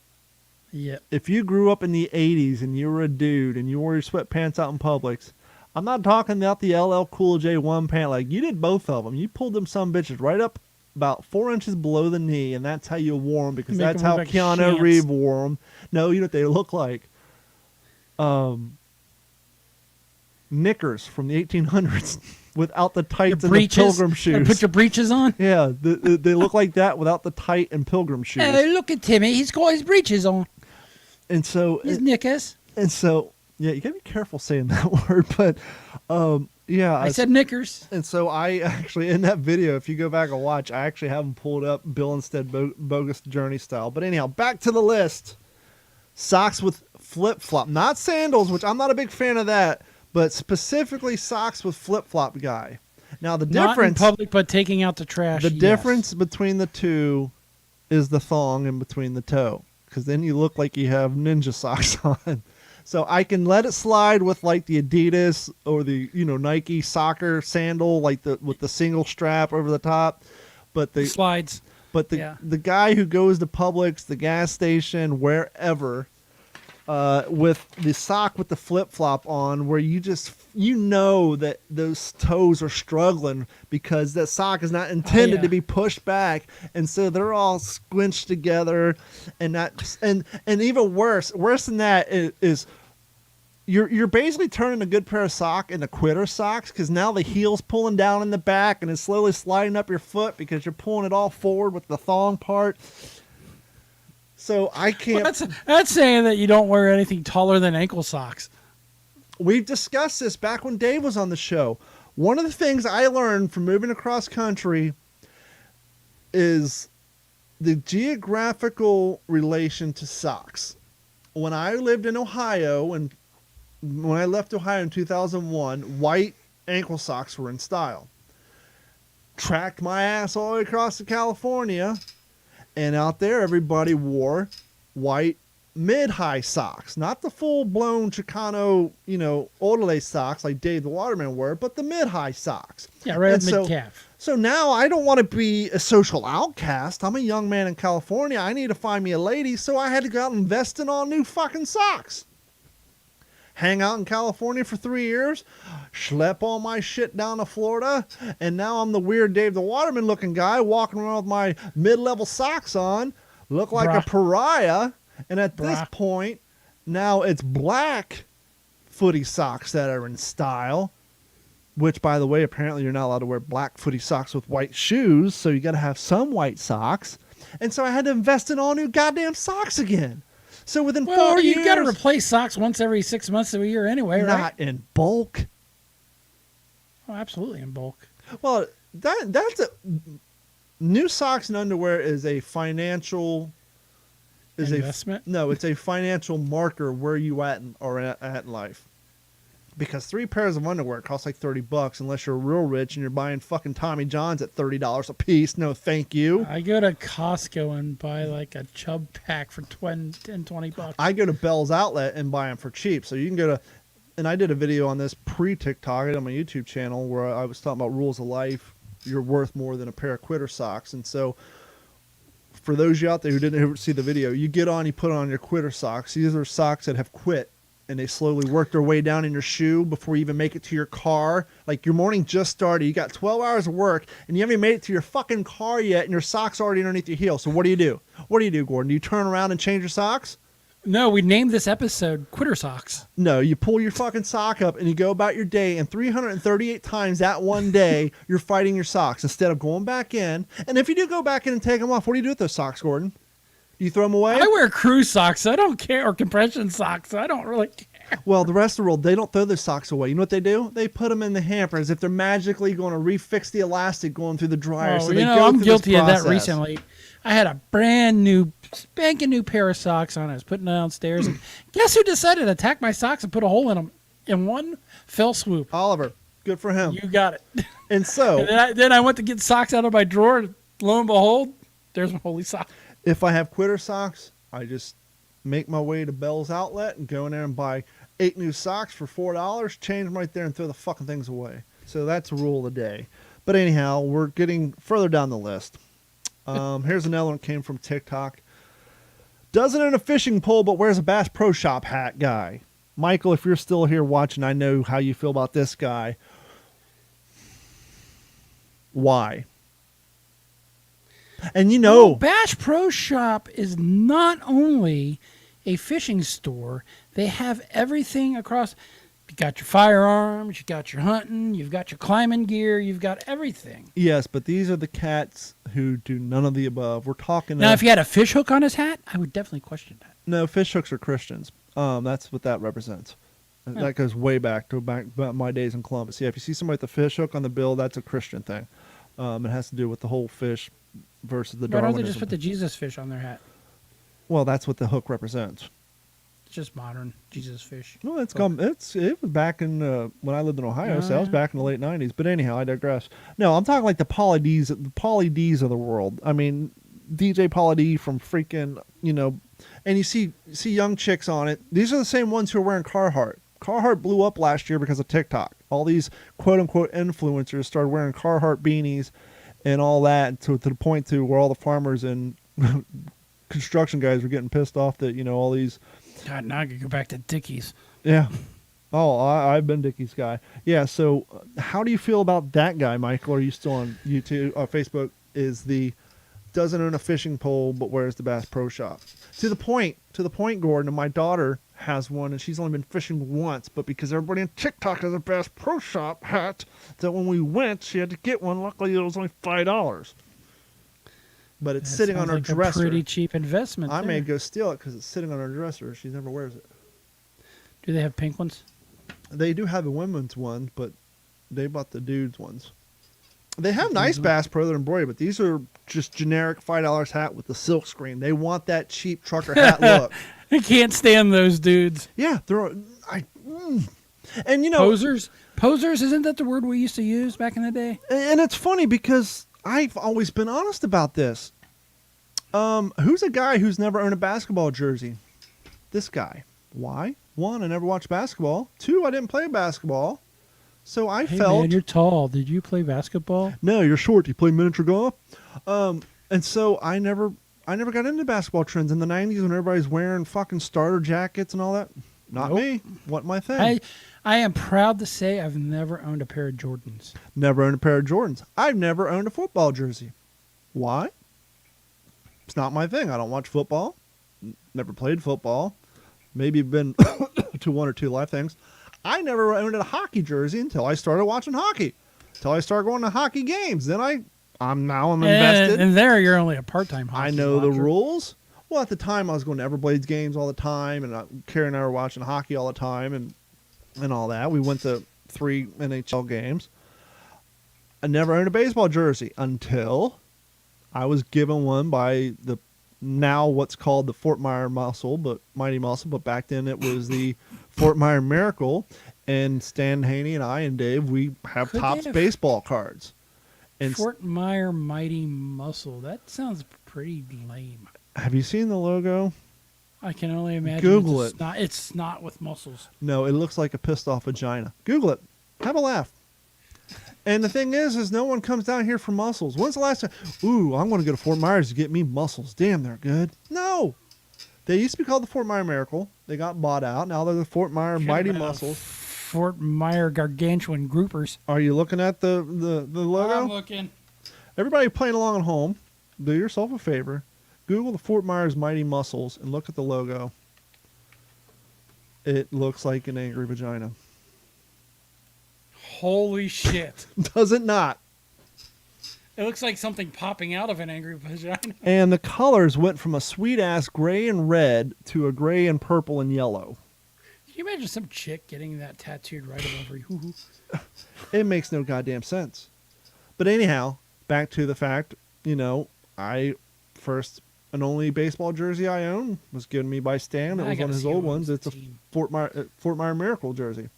Yep. If you grew up in the 80s and you were a dude and you wore your sweatpants out in Publix, I'm not talking about the LL Cool J one pant. Like, you did both of them. You pulled them some bitches right up about 4 inches below the knee, and that's how you wore them, because that's how Keanu Reeves wore them. No, you know what they look like? Knickers from the 1800s without the tights and the pilgrim shoes. And put your breeches on? Yeah, they look like that without the tight and pilgrim shoes. Hey, look at Timmy. He's got his breeches on. And so... His knickers. And so... Yeah, you gotta be careful saying that word, but yeah. I said knickers. And so I actually, in that video, if you go back and watch, I actually have them pulled up Bill Instead Bogus Journey style. But anyhow, back to the list. Socks with flip-flop. Not sandals, which I'm not a big fan of that, but specifically socks with flip-flop guy. Now the difference... Not in public, but taking out the trash, The difference between the two is the thong in between the toe, because then you look like you have ninja socks on. So I can let it slide with like the Adidas or the Nike soccer sandal, like with the single strap over the top, but the slides. But the guy who goes to Publix, the gas station, wherever, with the sock with the flip flop on, where you know that those toes are struggling because that sock is not intended to be pushed back, and so they're all squinched together, and even worse than that is you're basically turning a good pair of sock into quitter socks, because now the heel's pulling down in the back and it's slowly sliding up your foot because you're pulling it all forward with the thong part. So I can't. Well, that's saying that you don't wear anything taller than ankle socks. We've discussed this back when Dave was on the show. One of the things I learned from moving across country is the geographical relation to socks. When I lived in Ohio, and when I left Ohio in 2001, white ankle socks were in style. Tracked my ass all the way across to California, and out there everybody wore white mid-high socks, not the full-blown Chicano, Orale socks like Dave the Waterman wore, but the mid-high socks. Yeah, right And at mid-calf. So now I don't want to be a social outcast. I'm a young man in California. I need to find me a lady, so I had to go out and invest in all new fucking socks. Hang out in California for 3 years, schlep all my shit down to Florida, and now I'm the weird Dave the Waterman looking guy walking around with my mid-level socks on, look like a pariah. And at this point, now it's black footy socks that are in style, which, by the way, apparently you're not allowed to wear black footy socks with white shoes, so you got to have some white socks. And so I had to invest in all new goddamn socks again. So within 4 years... you got to replace socks once every 6 months of a year anyway, right? Not in bulk. Oh, absolutely in bulk. Well, that's a... New socks and underwear is a financial... investment? No, it's a financial marker where you at in life. Because 3 pairs of underwear cost like $30 unless you're real rich and you're buying fucking Tommy Johns at $30 a piece. No, thank you. I go to Costco and buy like a Chubb pack for $20. I go to Bell's Outlet and buy them for cheap. So you can go to, and I did a video on this pre-TikTok on my YouTube channel where I was talking about rules of life. You're worth more than a pair of quitter socks. And so for those of you out there who didn't ever see the video, you get on, you put on your quitter socks. These are socks that have quit, and they slowly work their way down in your shoe before you even make it to your car. Like your morning just started, you got 12 hours of work, and you haven't even made it to your fucking car yet, and your socks are already underneath your heel. So what do? What do you do, Gordon? Do you turn around and change your socks? No, we named this episode Quitter Socks. No, you pull your fucking sock up and you go about your day, and 338 times that one day you're fighting your socks instead of going back in. And if you do go back in and take them off, what do you do with those socks, Gordon? You throw them away? I wear crew socks. So I don't care, or compression socks. So I don't really care. Well, the rest of the world, they don't throw their socks away. You know what they do? They put them in the hamper as if they're magically going to refix the elastic going through the dryer. Oh, so I'm guilty of that recently. I had a brand new, spanking new pair of socks on. I was putting them downstairs, and guess who decided to attack my socks and put a hole in them in one fell swoop? Oliver. Good for him. You got it. And so... and then I went to get socks out of my drawer, and lo and behold, there's my holy sock. If I have quitter socks, I just make my way to Bell's Outlet and go in there and buy 8 new socks for $4, change them right there, and throw the fucking things away. So that's the rule of the day. But anyhow, we're getting further down the list. Here's another one that came from TikTok. Doesn't own a fishing pole, but wears a Bass Pro Shop hat guy. Michael, if you're still here watching, I know how you feel about this guy. Why? And Bass Pro Shop is not only a fishing store, they have everything across. You got your firearms, you got your hunting, you've got your climbing gear, you've got everything. Yes, but these are the cats who do none of the above. We're talking now. If he had a fish hook on his hat, I would definitely question that. No, fish hooks are Christians. That's what that represents. Oh. That goes way back to my days in Columbus. Yeah, if you see somebody with a fish hook on the bill, that's a Christian thing. It has to do with the whole fish versus the Darwinism. Why don't they just put the Jesus fish on their hat? Well, that's what the hook represents. It's just modern Jesus fish. Well, it was back in when I lived in Ohio, so that was back in the late 90s. But anyhow, I digress. No, I'm talking like the Pauly D's of the world. I mean, DJ Pauly D from freaking, and you see young chicks on it. These are the same ones who are wearing Carhartt. Carhartt blew up last year because of TikTok. All these quote-unquote influencers started wearing Carhartt beanies and all that to the point to where all the farmers and construction guys were getting pissed off that, all these... God, now I could go back to Dickies. Yeah. Oh, I've been Dickies guy. Yeah, so how do you feel about that guy, Michael? Are you still on YouTube or Facebook? Is the doesn't own a fishing pole but wears the Bass Pro Shop. To the point, Gordon, and my daughter has one, and she's only been fishing once, but because everybody on TikTok has a Bass Pro Shop hat, that when we went, she had to get one. Luckily, it was only $5. But it's sitting on her like dresser. A pretty cheap investment. I may go steal it because it's sitting on her dresser. She never wears it. Do they have pink ones? They do have a women's one, but they bought the dudes' ones. They have nice Bass Pro that are embroidered, but these are just generic $5 hat with the silk screen. They want that cheap trucker hat look. I can't stand those dudes. Yeah, and posers. Posers, isn't that the word we used to use back in the day? And it's funny because I've always been honest about this. Who's a guy who's never owned a basketball jersey? This guy. Why? One, I never watched basketball. Two, I didn't play basketball. So I Hey felt... man, you're tall. Did you play basketball? No, you're short. You play miniature golf? And so I never got into basketball trends in the 90s when everybody's wearing fucking starter jackets and all that. Not Nope. me. Wasn't my thing. I am proud to say I've never owned a pair of Jordans. Never owned a pair of Jordans. I've never owned a football jersey. Why? It's not my thing. I don't watch football. Never played football. Maybe been to one or two live things. I never owned a hockey jersey until I started watching hockey. Until I started going to hockey games. Then I'm invested. And there you're only a part-time hockey I know the watcher. rules. Well, at the time, I was going to Everblades games all the time, and Carrie and I were watching hockey all the time, and all that. We went to 3 NHL games. I never owned a baseball jersey until I was given one by the now what's called the Fort Myers Mighty Muscle, but back then it was the Fort Myers Miracle. And Stan Haney and I and Dave, we have Could they Topps have- baseball cards. And Fort Myers Mighty Muscle. That sounds pretty lame. have you seen the logo? I can only imagine. Google it. It's not with muscles. No, it looks like a pissed off vagina. Google it. Have a laugh. And the thing is no one comes down here for muscles. When's the last time? Ooh, I'm going to go to Fort Myers to get me muscles. Damn, they're good. No. They used to be called the Fort Myers Miracle. They got bought out. Now they're the Fort Myers Mighty Muscles. Fort Myers Gargantuan Groupers. Are you looking at the logo? I'm looking. Everybody playing along at home, do yourself a favor. Google the Fort Myers Mighty Muscles and look at the logo. It looks like an angry vagina. Holy shit. Does it not? It looks like something popping out of an angry vagina. And the colors went from a sweet-ass gray and red to a gray and purple and yellow. Can you imagine some chick getting that tattooed right above her hoo-hoo? It makes no goddamn sense. But anyhow, back to the fact, I first and only baseball jersey I own was given me by Stan. It I was gotta one of his see old who ones. owns It's the a team. Fort Myers Miracle jersey.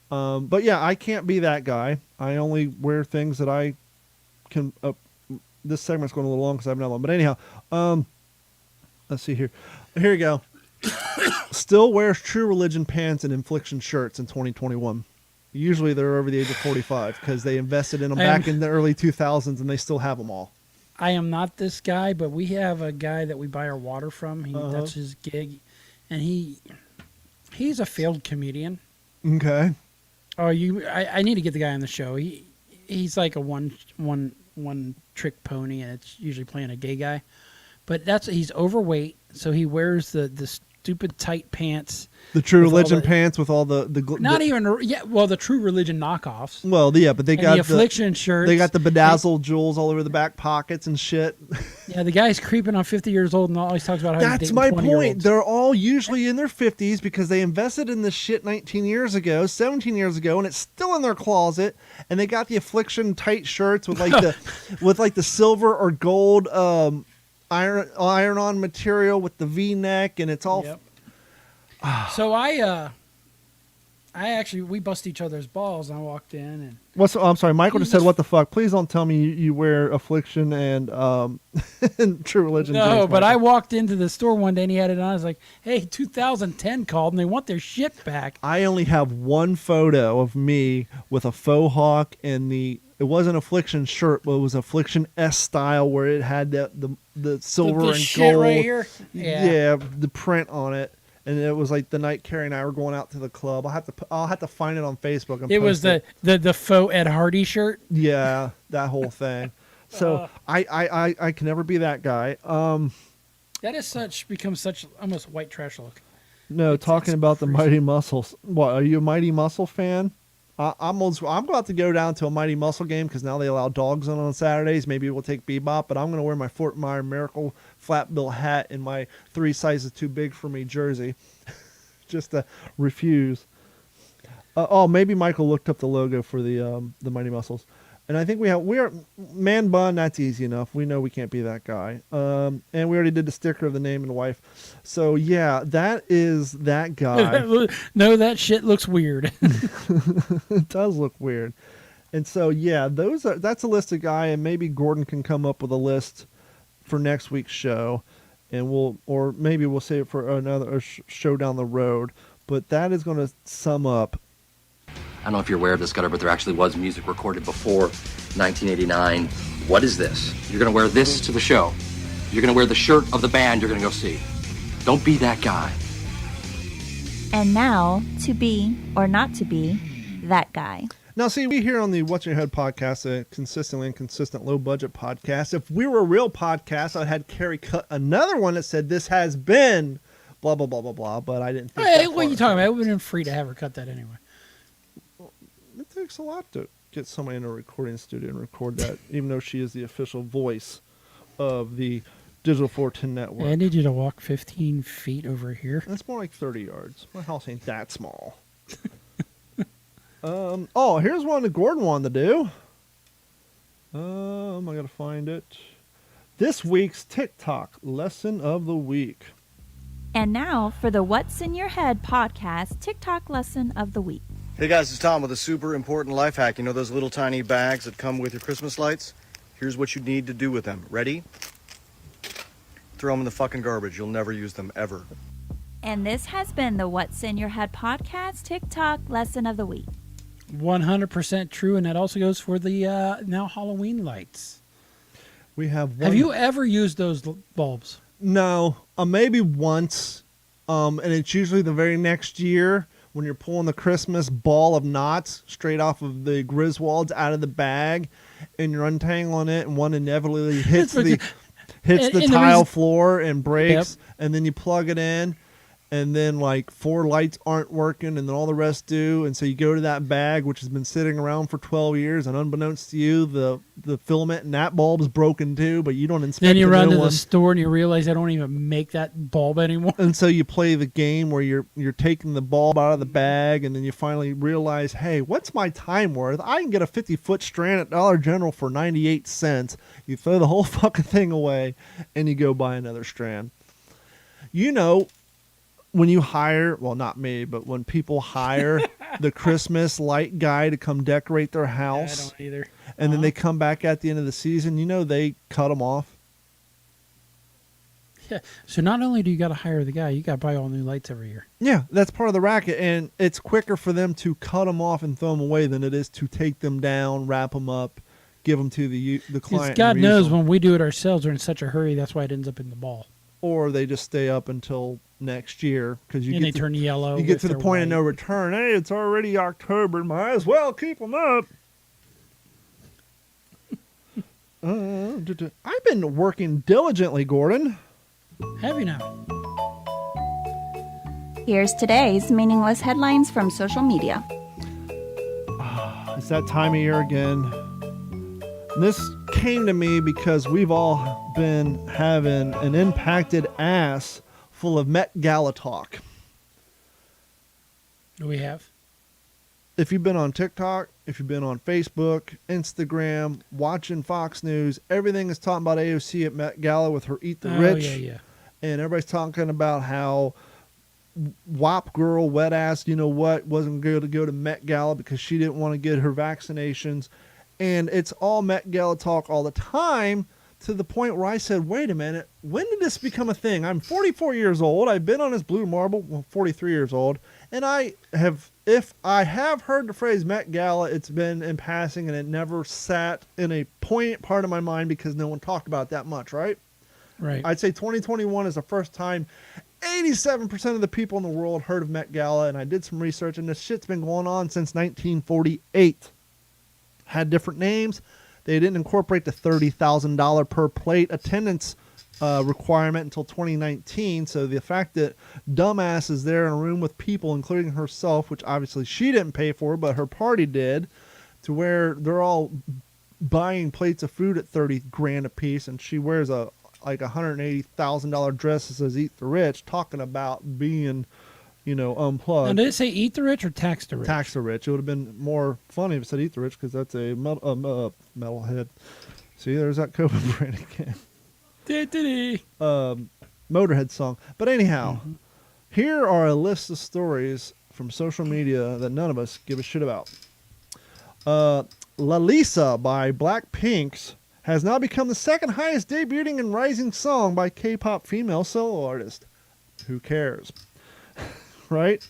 But yeah, I can't be that guy. I only wear things that I can. This segment's going a little long because I have another one. But anyhow, let's see here. Here you go. Still wears True Religion pants and Infliction shirts in 2021. Usually they're over the age of 45 because they invested in them back in the early 2000s and they still have them all. I am not this guy, but we have a guy that we buy our water from. That's his gig. And he's a failed comedian. Okay. Oh, I need to get the guy on the show. He's like a one trick pony, and it's usually playing a gay guy. But he's overweight, so he wears the stupid tight pants. The True with all Religion the- pants with all the the True Religion knockoffs. Well, yeah, but they And got the Affliction shirts. They got the bedazzled jewels all over the back pockets and shit. Yeah, the guy's creeping on 50 years old and always talks about how he's That's dating my point. 20-year-olds. They're all usually in their 50s because they invested in this shit 19 years ago, 17 years ago, and it's still in their closet. And they got the Affliction tight shirts with like the silver or gold iron-on material with the V-neck, and it's all. Yep. So we bust each other's balls, and I walked in and I'm sorry, Michael just said, just- "What the fuck?" Please don't tell me you wear Affliction and and True Religion. no, jeans, but I Michael. walked into the store one day and he had it on. I was like, "Hey, 2010 called and they want their shit back." I only have one photo of me with a faux hawk and it wasn't Affliction shirt, but it was Affliction S style where it had the silver the and shit gold. right here. Yeah, the print on it. And it was like the night Carrie and I were going out to the club. I'll have to find it on Facebook. And It was post the faux Ed Hardy shirt. yeah, that whole thing. So I can never be that guy. That is becomes such almost white trash look. No, talking it's about the crazy. Mighty Muscles. What, are you a Mighty Muscle fan? I'm about to go down to a Mighty Muscle game because now they allow dogs in on Saturdays. Maybe we'll take Bebop, but I'm going to wear my Fort Myers Miracle flat bill hat and my 3 sizes too big for me jersey, just to refuse. Maybe Michael looked up the logo for the Mighty Muscles, and I think we are man bun. That's easy enough. We know we can't be that guy. And we already did the sticker of the name and the wife. So yeah, that is that guy. No, that shit looks weird. It does look weird. And so yeah, that's a list of guy, and maybe Gordon can come up with a list for next week's show, and maybe we'll save it for another show down the road. But that is going to sum up. I don't know if you're aware of this, Gutter, but there actually was music recorded before 1989. What is this? You're going to wear this to the show. You're going to wear the shirt of the band you're going to go see. Don't be that guy. And now, to be or not to be that guy. Now, see, we here on the What's in Your Head podcast, a consistently inconsistent, low-budget podcast. If we were a real podcast, I had Carrie cut another one that said, this has been blah, blah, blah, blah, blah, but I didn't think Hey, what are you talking about? It would have been free to have her cut that anyway. It takes a lot to get somebody in a recording studio and record that, even though she is the official voice of the Digital 410 network. I need you to walk 15 feet over here. That's more like 30 yards. My house ain't that small. Here's one that Gordon wanted to do. I gotta find it. This week's TikTok lesson of the week. And now for the What's in Your Head podcast TikTok lesson of the week. Hey guys, it's Tom with a super important life hack. You know those little tiny bags that come with your Christmas lights? Here's what you need to do with them. Ready? Throw them in the fucking garbage. You'll never use them ever. And this has been the What's in Your Head podcast TikTok lesson of the week. 100% true, and that also goes for the now Halloween lights. We have one. Have you ever used those bulbs? No, maybe once, and it's usually the very next year when you're pulling the Christmas ball of knots straight off of the Griswolds out of the bag, and you're untangling it, and one inevitably hits the tile floor and breaks, and then you plug it in, and then like 4 lights aren't working, and then all the rest do, and so you go to that bag which has been sitting around for 12 years, and unbeknownst to you, the filament in that bulb is broken too, but you don't inspect. Then you run to the the store and you realize they don't even make that bulb anymore. And so you play the game where you're taking the bulb out of the bag, and then you finally realize, hey, what's my time worth? I can get a 50-foot strand at Dollar General for 98 cents. You throw the whole fucking thing away, and you go buy another strand. You know, when you hire, well, not me, but when people hire the Christmas light guy to come decorate their house, I don't either. and then they come back at the end of the season, you know, they cut them off. Yeah. So not only do you got to hire the guy, you got to buy all new lights every year. Yeah, that's part of the racket, and it's quicker for them to cut them off and throw them away than it is to take them down, wrap them up, give them to the client. God and knows reuse them. when we do it ourselves, we're in such a hurry. That's why it ends up in the ball. Or they just stay up until next year because And they turn yellow. You get if to the they're point of white. no return. Hey, it's already October. Might as well keep them up. I've been working diligently, Gordon. Have you now? Here's today's meaningless headlines from social media. It's that time of year again. And this came to me because we've all been having an impacted ass full of Met Gala talk. Do we have? If you've been on TikTok, if you've been on Facebook, Instagram, watching Fox News, everything is talking about AOC at Met Gala with her Eat the Rich. Yeah. And everybody's talking about how WAP girl, wet ass, you know what, wasn't going to go to Met Gala because she didn't want to get her vaccinations. And it's all Met Gala talk all the time, to the point where I said, wait a minute, when did this become a thing? I'm 44 years old. I've been on this blue marble, well, 43 years old. And if I have heard the phrase Met Gala, it's been in passing, and it never sat in a poignant part of my mind because no one talked about it that much, right? Right. I'd say 2021 is the first time 87% of the people in the world heard of Met Gala, and I did some research, and this shit's been going on since 1948. Had different names. They didn't incorporate the $30,000 per plate attendance requirement until 2019. So the fact that dumbass is there in a room with people, including herself, which obviously she didn't pay for, but her party did, to where they're all buying plates of food at $30,000 a piece, and she wears a $180,000 dress that says "Eat the Rich," talking about being, unplugged. Now, did it say eat the rich or tax the rich? Tax the rich. It would have been more funny if it said "Eat the Rich" because that's a metalhead. See, there's that Copen brand again. Motorhead song. But anyhow, here are a list of stories from social media that none of us give a shit about. La Lisa by Blackpink's has now become the second highest debuting and rising song by K-pop female solo artist. Who cares? Right?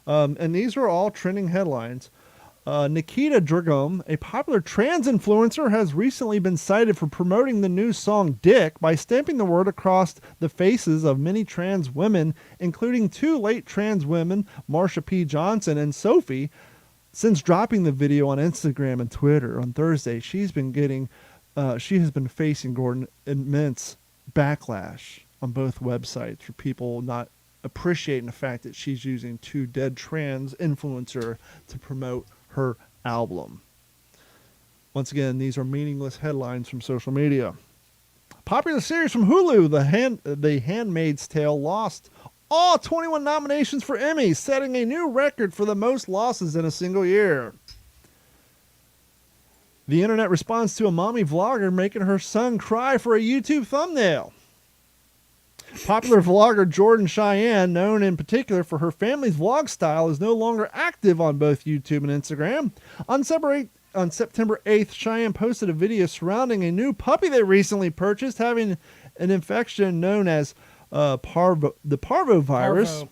And these are all trending headlines. Nikita Dragom, a popular trans influencer, has recently been cited for promoting the new song Dick by stamping the word across the faces of many trans women, including 2 late trans women, Marsha P. Johnson and Sophie. Since dropping the video on Instagram and Twitter on Thursday, she has been facing, Gordon, immense backlash on both websites for people not appreciating the fact that she's using 2 dead trans influencer to promote her album. Once again, these are meaningless headlines from social media. Popular series from Hulu, The Handmaid's Tale, lost all 21 nominations for Emmys, setting a new record for the most losses in a single year. The internet responds to a mommy vlogger making her son cry for a YouTube thumbnail. Popular vlogger Jordan Cheyenne, known in particular for her family's vlog style, is no longer active on both YouTube and Instagram. On September 8th, Cheyenne posted a video surrounding a new puppy they recently purchased having an infection known as the parvovirus,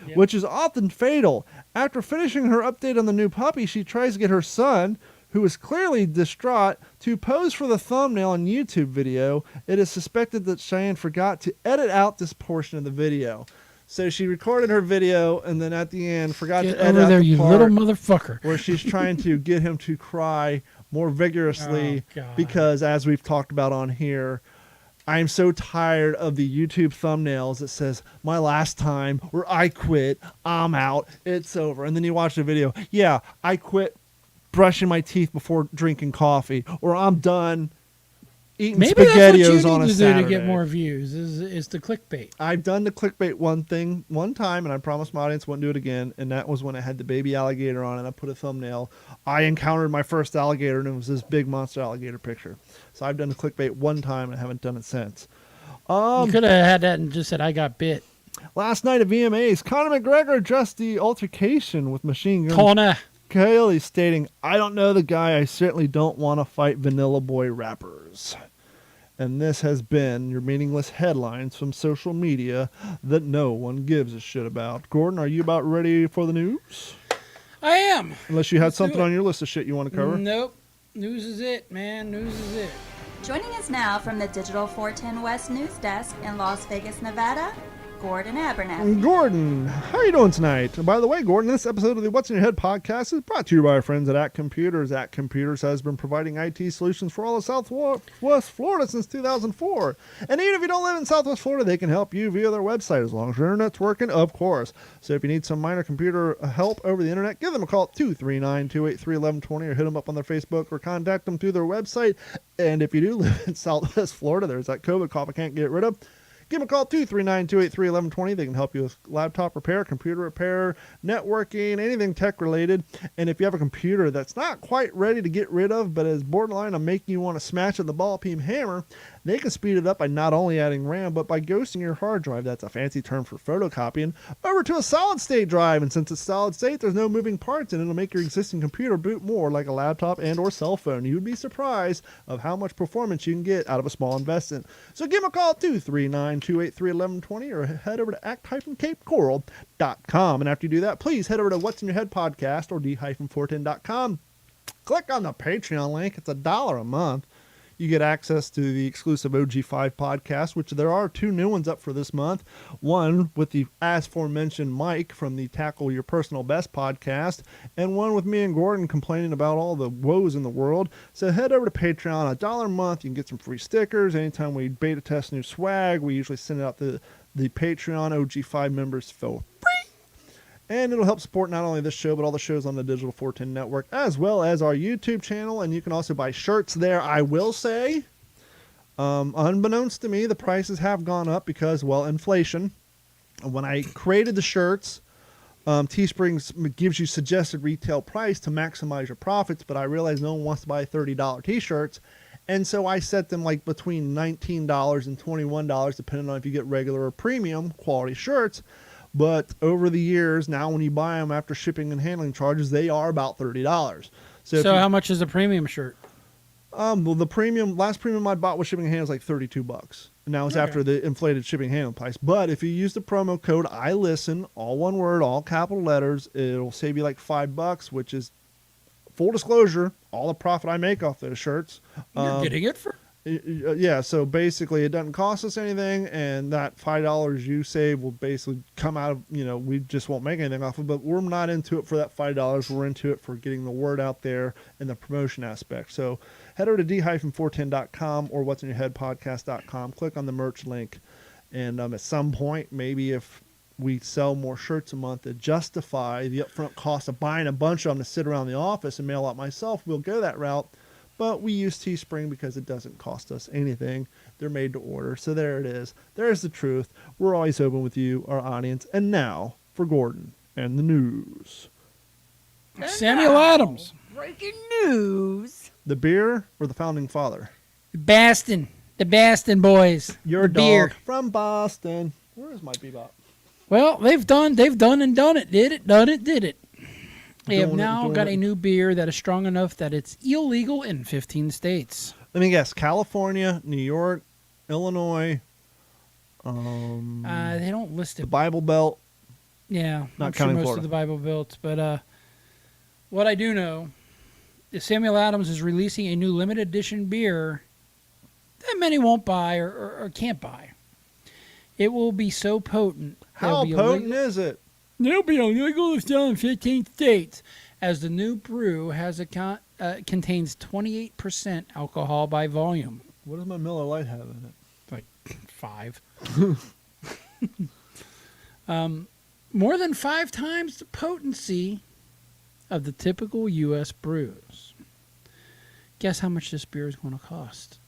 Yep. which is often fatal. After finishing her update on the new puppy, she tries to get her son, who is clearly distraught, to pose for the thumbnail on YouTube video. It is suspected that Cheyenne forgot to edit out this portion of the video. So she recorded her video and then at the end forgot Get to edit over out there, the you part little motherfucker. where she's trying to get him to cry more vigorously Oh, God. because, as we've talked about on here, I'm so tired of the YouTube thumbnails that says, my last time, or I quit, I'm out, it's over. And then you watch the video, yeah, I quit brushing my teeth before drinking coffee, or I'm done eating Maybe that's what you SpaghettiOs need on a to do Saturday. to get more views. Is the clickbait. I've done the clickbait one time, and I promised my audience wouldn't do it again, and that was when I had the baby alligator on, and I put a thumbnail. I encountered my first alligator, and it was this big monster alligator picture. So I've done the clickbait one time, and I haven't done it since. You could have had that and just said, I got bit. Last night at VMAs, Conor McGregor addressed the altercation with Machine Gun Kona. Kelly, stating, I don't know the guy. I certainly don't want to fight Vanilla Boy rappers. And this has been your meaningless headlines from social media that no one gives a shit about. Gordon, are you about ready for the news? I am. Unless you had Let's do something it. on your list of shit you want to cover. Nope. News is it, man. News is it. Joining us now from the Digital 410 West News Desk in Las Vegas, Nevada, Gordon Abernathy. Gordon, how are you doing tonight? And by the way, Gordon, this episode of the What's in Your Head podcast is brought to you by our friends at Act Computers. Act Computers has been providing IT solutions for all of Southwest Florida since 2004. And even if you don't live in Southwest Florida, they can help you via their website as long as your internet's working, of course. So if you need some minor computer help over the internet, give them a call at 239-283-1120 or hit them up on their Facebook or contact them through their website. And if you do live in Southwest Florida, there's that COVID cough I can't get rid of. Give them a call, 239-283-1120. They can help you with laptop repair, computer repair, networking, anything tech-related. And if you have a computer that's not quite ready to get rid of, but is borderline on making you want to smash at the ball-peen hammer, they can speed it up by not only adding RAM, but by ghosting your hard drive, that's a fancy term for photocopying, over to a solid-state drive. And since it's solid-state, there's no moving parts, and it'll make your existing computer boot more like a laptop and or cell phone. You'd be surprised of how much performance you can get out of a small investment. So give them a call, 239-283-1120, or head over to act-capecoral.com. And after you do that, please head over to What's in Your Head podcast or d-410.com. Click on the Patreon link. It's $1 a month. You get access to the exclusive OG5 podcast, which there are 2 new ones up for this month. One with the as aforementioned Mike from the Tackle Your Personal Best podcast, and one with me and Gordon complaining about all the woes in the world. So head over to Patreon, $1 a month. You can get some free stickers. Anytime we beta test new swag, we usually send out the Patreon OG5 members for free. And it'll help support not only this show, but all the shows on the Digital 410 Network, as well as our YouTube channel. And you can also buy shirts there. I will say, unbeknownst to me, the prices have gone up because, well, inflation. When I created the shirts, Teespring gives you suggested retail price to maximize your profits, but I realized no one wants to buy $30 t-shirts. And so I set them like between $19 and $21, depending on if you get regular or premium quality shirts. But over the years, now when you buy them after shipping and handling charges, they are about $30. So how much is a premium shirt? Well, the last premium I bought with shipping and handling was like $32. And now it's after the inflated shipping and handling price. But if you use the promo code I listen, all one word, all capital letters, it'll save you like $5, which is, full disclosure, all the profit I make off those shirts. You're getting it for? Yeah, so basically it doesn't cost us anything, and that $5 you save will basically come out of, we just won't make anything off of it, but we're not into it for that $5. We're into it for getting the word out there and the promotion aspect. So head over to d-410.com or what'sinyourheadpodcast.com, click on the merch link, and at some point, maybe if we sell more shirts a month that justify the upfront cost of buying a bunch of them to sit around the office and mail out myself, we'll go that route. But we use Teespring because it doesn't cost us anything. They're made to order. So there it is. There's the truth. We're always open with you, our audience. And now for Gordon and the news. Samuel Adams. Breaking news. The beer or the founding father? Baston. The Baston boys. Your the dog beer. from Boston. Where is my bebop? Well, they've done and done it. Did it. They have Doing now it. got a new beer that is strong enough that it's illegal in 15 states. Let me guess. California, New York, Illinois. They don't list The it. Bible Belt. Yeah, Not I'm sure counting most Florida. of the Bible Belts. But what I do know is Samuel Adams is releasing a new limited edition beer that many won't buy or can't buy. It will be so potent. How potent is it? It'll be illegal to sell in 15 states, as the new brew has contains 28% alcohol by volume. What does my Miller Lite have in it? Like 5. More than 5 times the potency of the typical U.S. brews. Guess how much this beer is going to cost?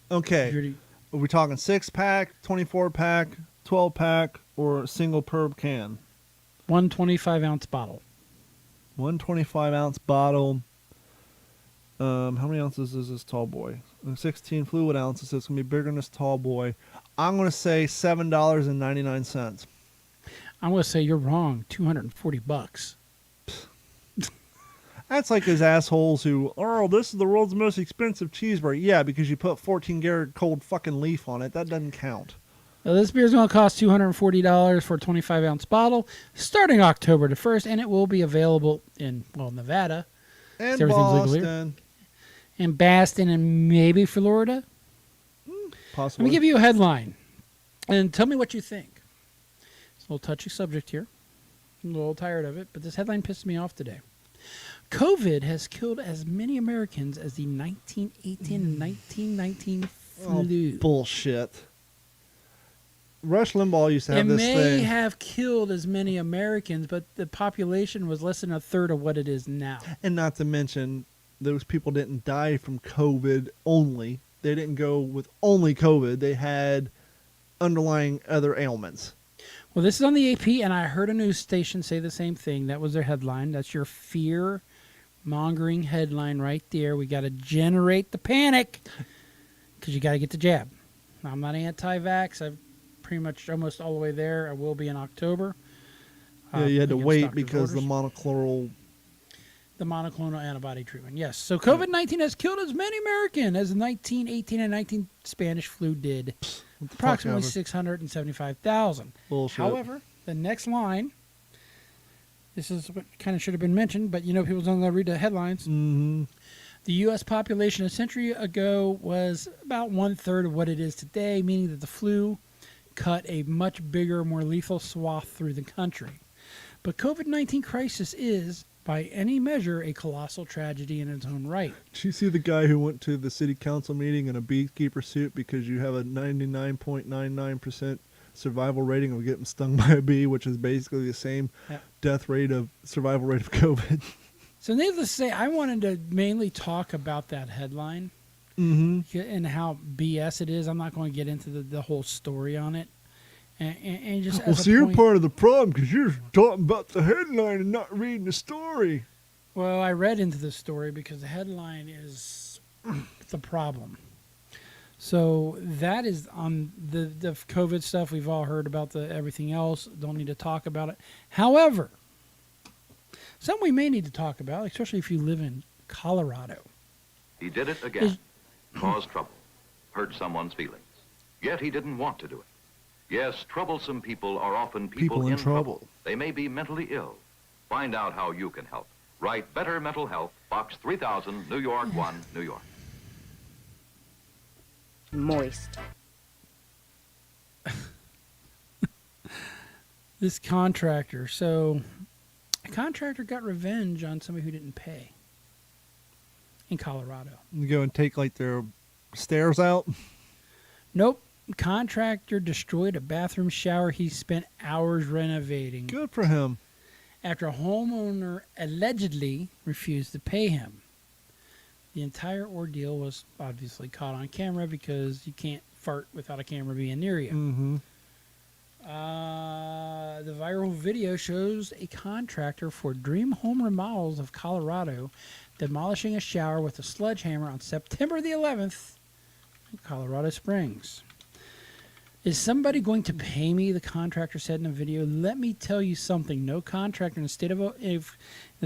Okay. Are we talking 6-pack, 24-pack, 12-pack, or single per can? 1 25-ounce bottle. 1 25-ounce bottle. How many ounces is this tall boy? 16 fluid ounces. So it's going to be bigger than this tall boy. I'm going to say $7.99. I'm going to say you're wrong. $240. That's like those assholes who, this is the world's most expensive cheeseburger. Yeah, because you put 14 karat cold fucking leaf on it. That doesn't count. Now, this beer is going to cost $240 for a 25-ounce bottle starting October the 1st, and it will be available in, Nevada. And Everything's legal here. Boston. And Baston and maybe Florida. Possibly. Let me give you a headline and tell me what you think. It's a little touchy subject here. I'm a little tired of it, but this headline pissed me off today. COVID has killed as many Americans as the 1918 and 1919 flu. Bullshit. Rush Limbaugh used to have It this may thing. have killed as many Americans, but the population was less than a third of what it is now. And not to mention, those people didn't die from COVID only. They didn't go with only COVID. They had underlying other ailments. Well, this is on the AP, and I heard a news station say the same thing. That was their headline. That's your fear-mongering headline right there. We got to generate the panic because you got to get the jab. I'm not anti-vax. I've pretty much almost all the way there. I will be in October. Yeah, you had to against wait doctor's because orders. the monoclonal antibody treatment. Yes. So COVID-19 has killed as many Americans as the 1918 and 19 Spanish flu did. Approximately 675,000. Bullshit. However, the next line, this is what kind of should have been mentioned, but people don't read the headlines. Mm-hmm. The U.S. population a century ago was about 1/3 of what it is today, meaning that the flu cut a much bigger, more lethal swath through the country. But COVID-19 crisis is, by any measure, a colossal tragedy in its own right. Did you see the guy who went to the city council meeting in a beekeeper suit because you have a 99.99% survival rating of getting stung by a bee, which is basically the same death rate of survival rate of COVID? So needless to say, I wanted to mainly talk about that headline and how BS it is. I'm not going to get into the whole story on it. And just Well, so you're part of the problem because you're talking about the headline and not reading the story. Well, I read into the story because the headline is the problem. So that is on the COVID stuff. We've all heard about everything else. Don't need to talk about it. However, something we may need to talk about, especially if you live in Colorado He did it again, caused trouble, hurt someone's feelings. Yet he didn't want to do it. Yes, troublesome people are often people in trouble. They may be mentally ill. Find out how you can help. Write Better Mental Health, Box 3000, New York 1, New York. Moist. This contractor. So, a contractor got revenge on somebody who didn't pay in Colorado. You go and take like their stairs out. Nope. Contractor destroyed a bathroom shower he spent hours renovating Good for him. after a homeowner allegedly refused to pay him. The entire ordeal was obviously caught on camera because you can't fart without a camera being near you. Mm-hmm. The viral video shows a contractor for Dream Home Remodels of Colorado demolishing a shower with a sledgehammer on September the 11th in Colorado Springs. Is somebody going to pay me? The contractor said in a video. Let me tell you something. No contractor in the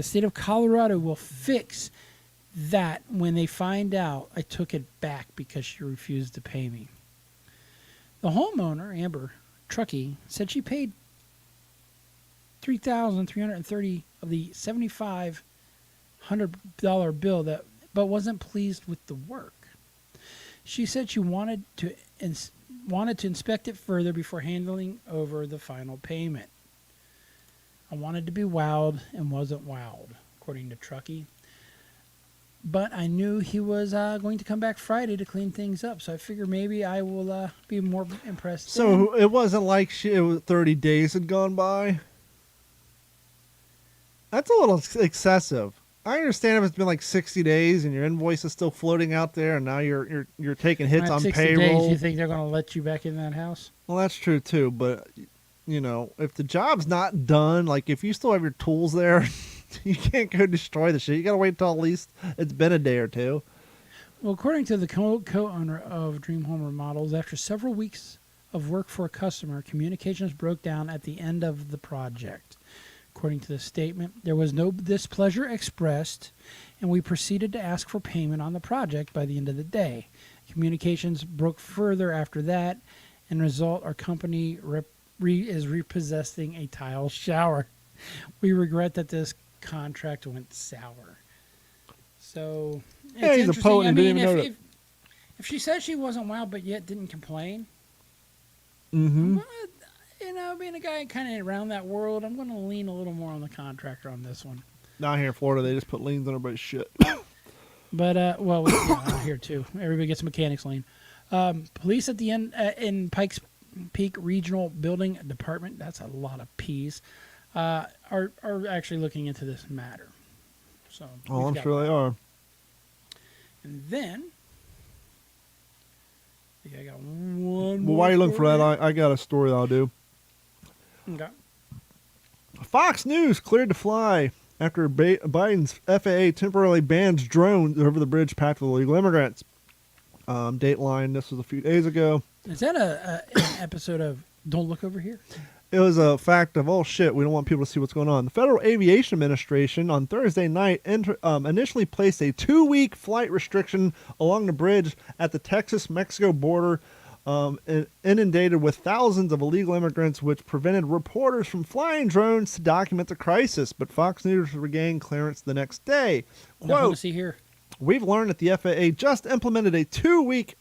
state of Colorado will fix that when they find out I took it back because she refused to pay me. The homeowner, Amber Truckee, said she paid $3,330 of the $7,500 bill but wasn't pleased with the work. She said she wanted to inspect it further before handing over the final payment. I wanted to be wowed and wasn't wowed, according to Truckee. But I knew he was going to come back Friday to clean things up, so I figured maybe I will be more impressed. So it wasn't like 30 days had gone by? That's a little excessive. I understand if it's been like 60 days and your invoice is still floating out there and now you're taking hits on 60 payroll. days, you think they're going to let you back in that house? Well, that's true too, but you know, if the job's not done, like if you still have your tools there, you can't go destroy the shit. You got to wait until at least it's been a day or two. Well, according to the co-owner of Dream Home Remodels, after several weeks of work for a customer, communications broke down at the end of the project. According to the statement, there was no displeasure expressed, and we proceeded to ask for payment on the project by the end of the day. Communications broke further after that, and result, our company is repossessing a tile shower. We regret that this contract went sour. So, it's Yeah, he's a interesting. poet and didn't even know if she said she wasn't wild but yet didn't complain, Mm-hmm. well, you know, being a guy kind of around that world, I'm going to lean a little more on the contractor on this one. Down here in Florida, they just put liens on everybody's shit. But, well, out here too. Everybody gets a mechanics lien. Police at the end in Pikes Peak Regional Building Department, that's a lot of P's, are actually looking into this matter. So, Oh, I'm sure they are. And then, I think I got one. Well, while you're looking for that, I got a story that I'll do. Okay. Fox News cleared to fly after Biden's FAA temporarily bans drones over the bridge packed with illegal immigrants. Dateline, this was a few days ago. Is that an episode of Don't Look Over Here? It was a fact of, oh shit, we don't want people to see what's going on. The Federal Aviation Administration on Thursday night initially placed a 2-week flight restriction along the bridge at the Texas-Mexico border, inundated with thousands of illegal immigrants, which prevented reporters from flying drones to document the crisis. But Fox News regained clearance the next day. Nothing to Quote, see here. we've learned that the FAA just implemented a 2-week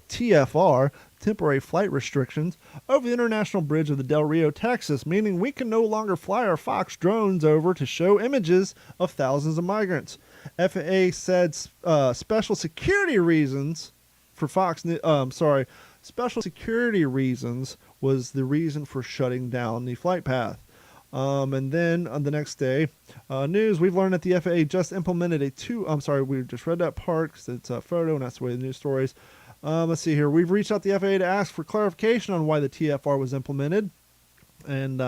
TFR, temporary flight restrictions, over the international bridge of the Del Rio, Texas, meaning we can no longer fly our Fox drones over to show images of thousands of migrants. FAA said special security reasons for special security reasons was the reason for shutting down the flight path. And then on the next day, news, we've learned that the FAA just implemented we just read that part because it's a photo and that's the way the news stories. Let's see here. We've reached out to the FAA to ask for clarification on why the TFR was implemented. And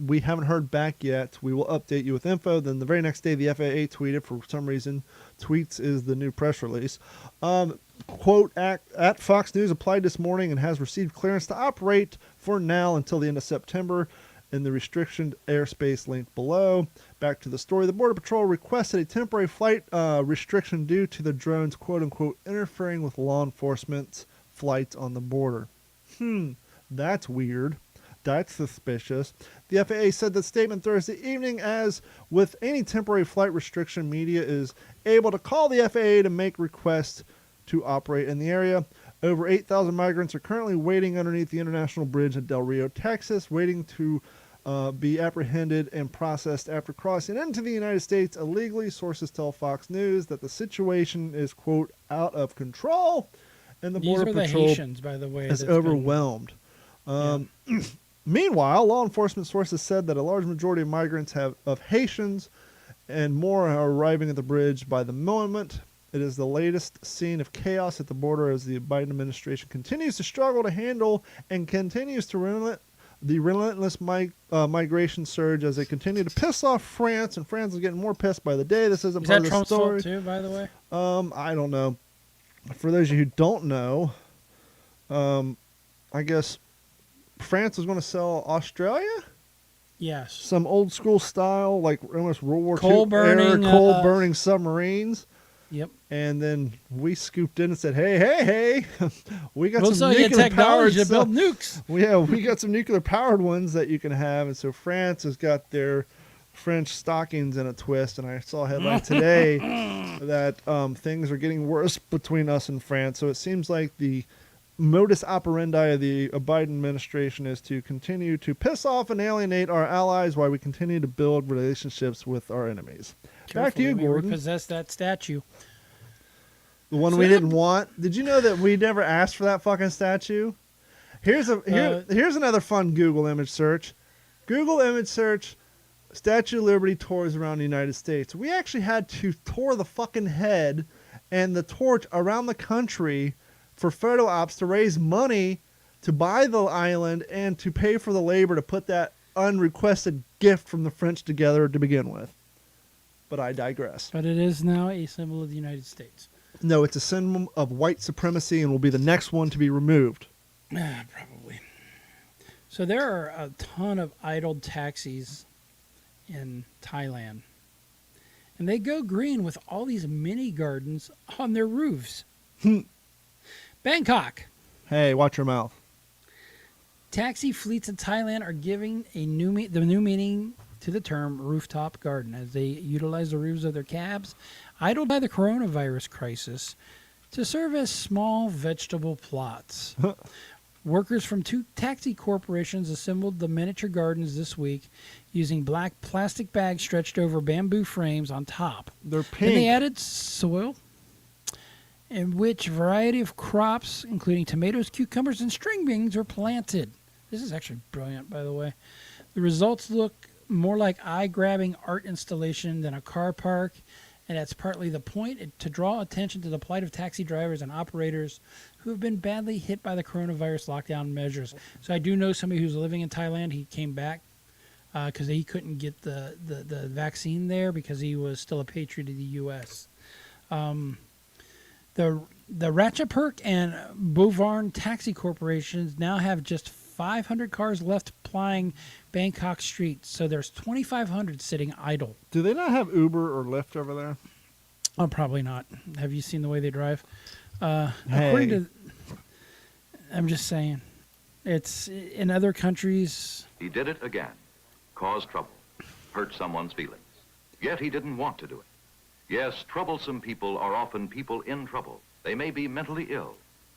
we haven't heard back yet. We will update you with info. Then the very next day, the FAA tweeted, for some reason, tweets is the new press release. Quote, at Fox News applied this morning and has received clearance to operate for now until the end of September. in the restricted airspace linked below. Back to the story. The Border Patrol requested a temporary flight restriction due to the drones, quote-unquote, interfering with law enforcement's flights on the border. That's weird. That's suspicious. The FAA said that statement Thursday evening, as with any temporary flight restriction, media is able to call the FAA to make requests to operate in the area. Over 8,000 migrants are currently waiting underneath the international bridge at Del Rio, Texas, waiting to be apprehended and processed after crossing into the United States illegally. Sources tell Fox News that the situation is, quote, out of control, and the Border Patrol Haitians, by the way, is overwhelmed. Meanwhile, law enforcement sources said that a large majority of migrants of Haitians and more are arriving at the bridge by the moment. It is the latest scene of chaos at the border as the Biden administration continues to struggle to handle and continues to the relentless migration surge as they continue to piss off France, and France is getting more pissed by the day. This isn't part of the Trump's story. fault too, by the way? I don't know. For those of you who don't know, I guess France is going to sell Australia Yes. some old school style, like almost World War Coal II burning, era coal burning submarines. Yep. And then we scooped in and said, hey, we got We'll some sell you nuclear powered technology to build nukes. we got some nuclear powered ones that you can have. And so France has got their French stockings in a twist. And I saw a headline today that things are getting worse between us and France. So it seems like the modus operandi of the Biden administration is to continue to piss off and alienate our allies while we continue to build relationships with our enemies. Back to you, Gordon. Possess that statue. The one we didn't want. Did you know that we never asked for that fucking statue? Here's another fun Google image search. Google image search, Statue of Liberty tours around the United States. We actually had to tour the fucking head and the torch around the country for photo ops to raise money to buy the island and to pay for the labor to put that unrequested gift from the French together to begin with. But I digress. But it is now a symbol of the United States. No, it's a symbol of white supremacy and will be the next one to be removed. Probably. So there are a ton of idled taxis in Thailand. And they go green with all these mini gardens on their roofs. Bangkok. Hey, watch your mouth. Taxi fleets in Thailand are giving the new meaning to the term rooftop garden as they utilize the roofs of their cabs, idled by the coronavirus crisis, to serve as small vegetable plots. Workers from 2 taxi corporations assembled the miniature gardens this week using black plastic bags stretched over bamboo frames on top. They're pink. Then they added soil, in which a variety of crops, including tomatoes, cucumbers, and string beans, are planted. This is actually brilliant, by the way. The results look more like eye-grabbing art installation than a car park, and that's partly the point, to draw attention to the plight of taxi drivers and operators who have been badly hit by the coronavirus lockdown measures. So I do know somebody who's living in Thailand. He came back because he couldn't get the vaccine there because he was still a patriot of the U.S. The Ratchaperk and Bovarn taxi corporations now have just 500 cars left plying Bangkok streets, so there's 2,500 sitting idle. Do they not have Uber or Lyft over there? Oh, probably not. Have you seen the way they drive? Hey. I'm just saying, it's in other countries. He did it again. Caused trouble. Hurt someone's feelings. Yet he didn't want to do it. Yes, troublesome people are often people in trouble. They may be mentally ill.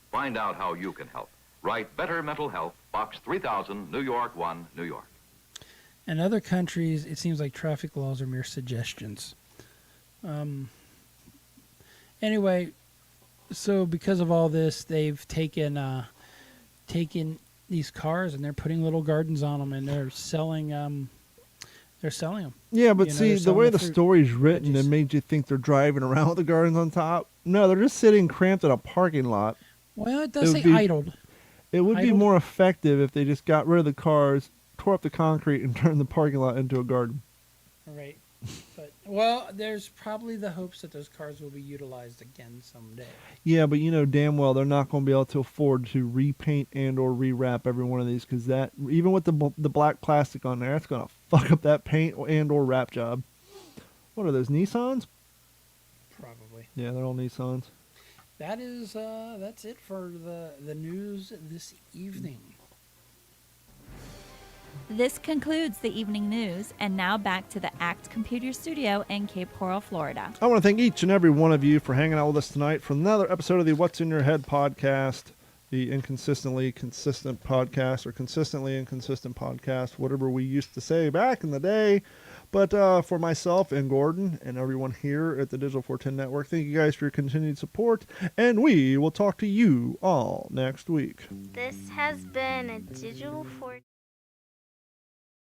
Find out how you can help. Write Better Mental Health, Box 3000, New York 1, New York. In other countries, it seems like traffic laws are mere suggestions. Anyway, so because of all this, they've taken these cars and they're putting little gardens on them and they're selling them. Yeah, but You know, see, they're the way selling the the fruit, story's written, veggies. it made you think they're driving around with the gardens on top. No, they're just sitting cramped in a parking lot. Well, it It does would say be- idled. It would be Idled? more effective if they just got rid of the cars, tore up the concrete, and turned the parking lot into a garden. Right. But well, there's probably the hopes that those cars will be utilized again someday. Yeah, but you know damn well they're not going to be able to afford to repaint and or rewrap every one of these because that even with the black plastic on there, it's going to fuck up that paint and or wrap job. What are those, Nissans? Probably. Yeah, they're all Nissans. That is that's it for the news this evening. This concludes the evening news, and now back to the ACT Computer Studio in Cape Coral, Florida. I want to thank each and every one of you for hanging out with us tonight for another episode of the What's in Your Head podcast, the inconsistently consistent podcast, or consistently inconsistent podcast, whatever we used to say back in the day. But for myself and Gordon and everyone here at the Digital 410 Network, thank you guys for your continued support, and we will talk to you all next week. This has been a Digital 410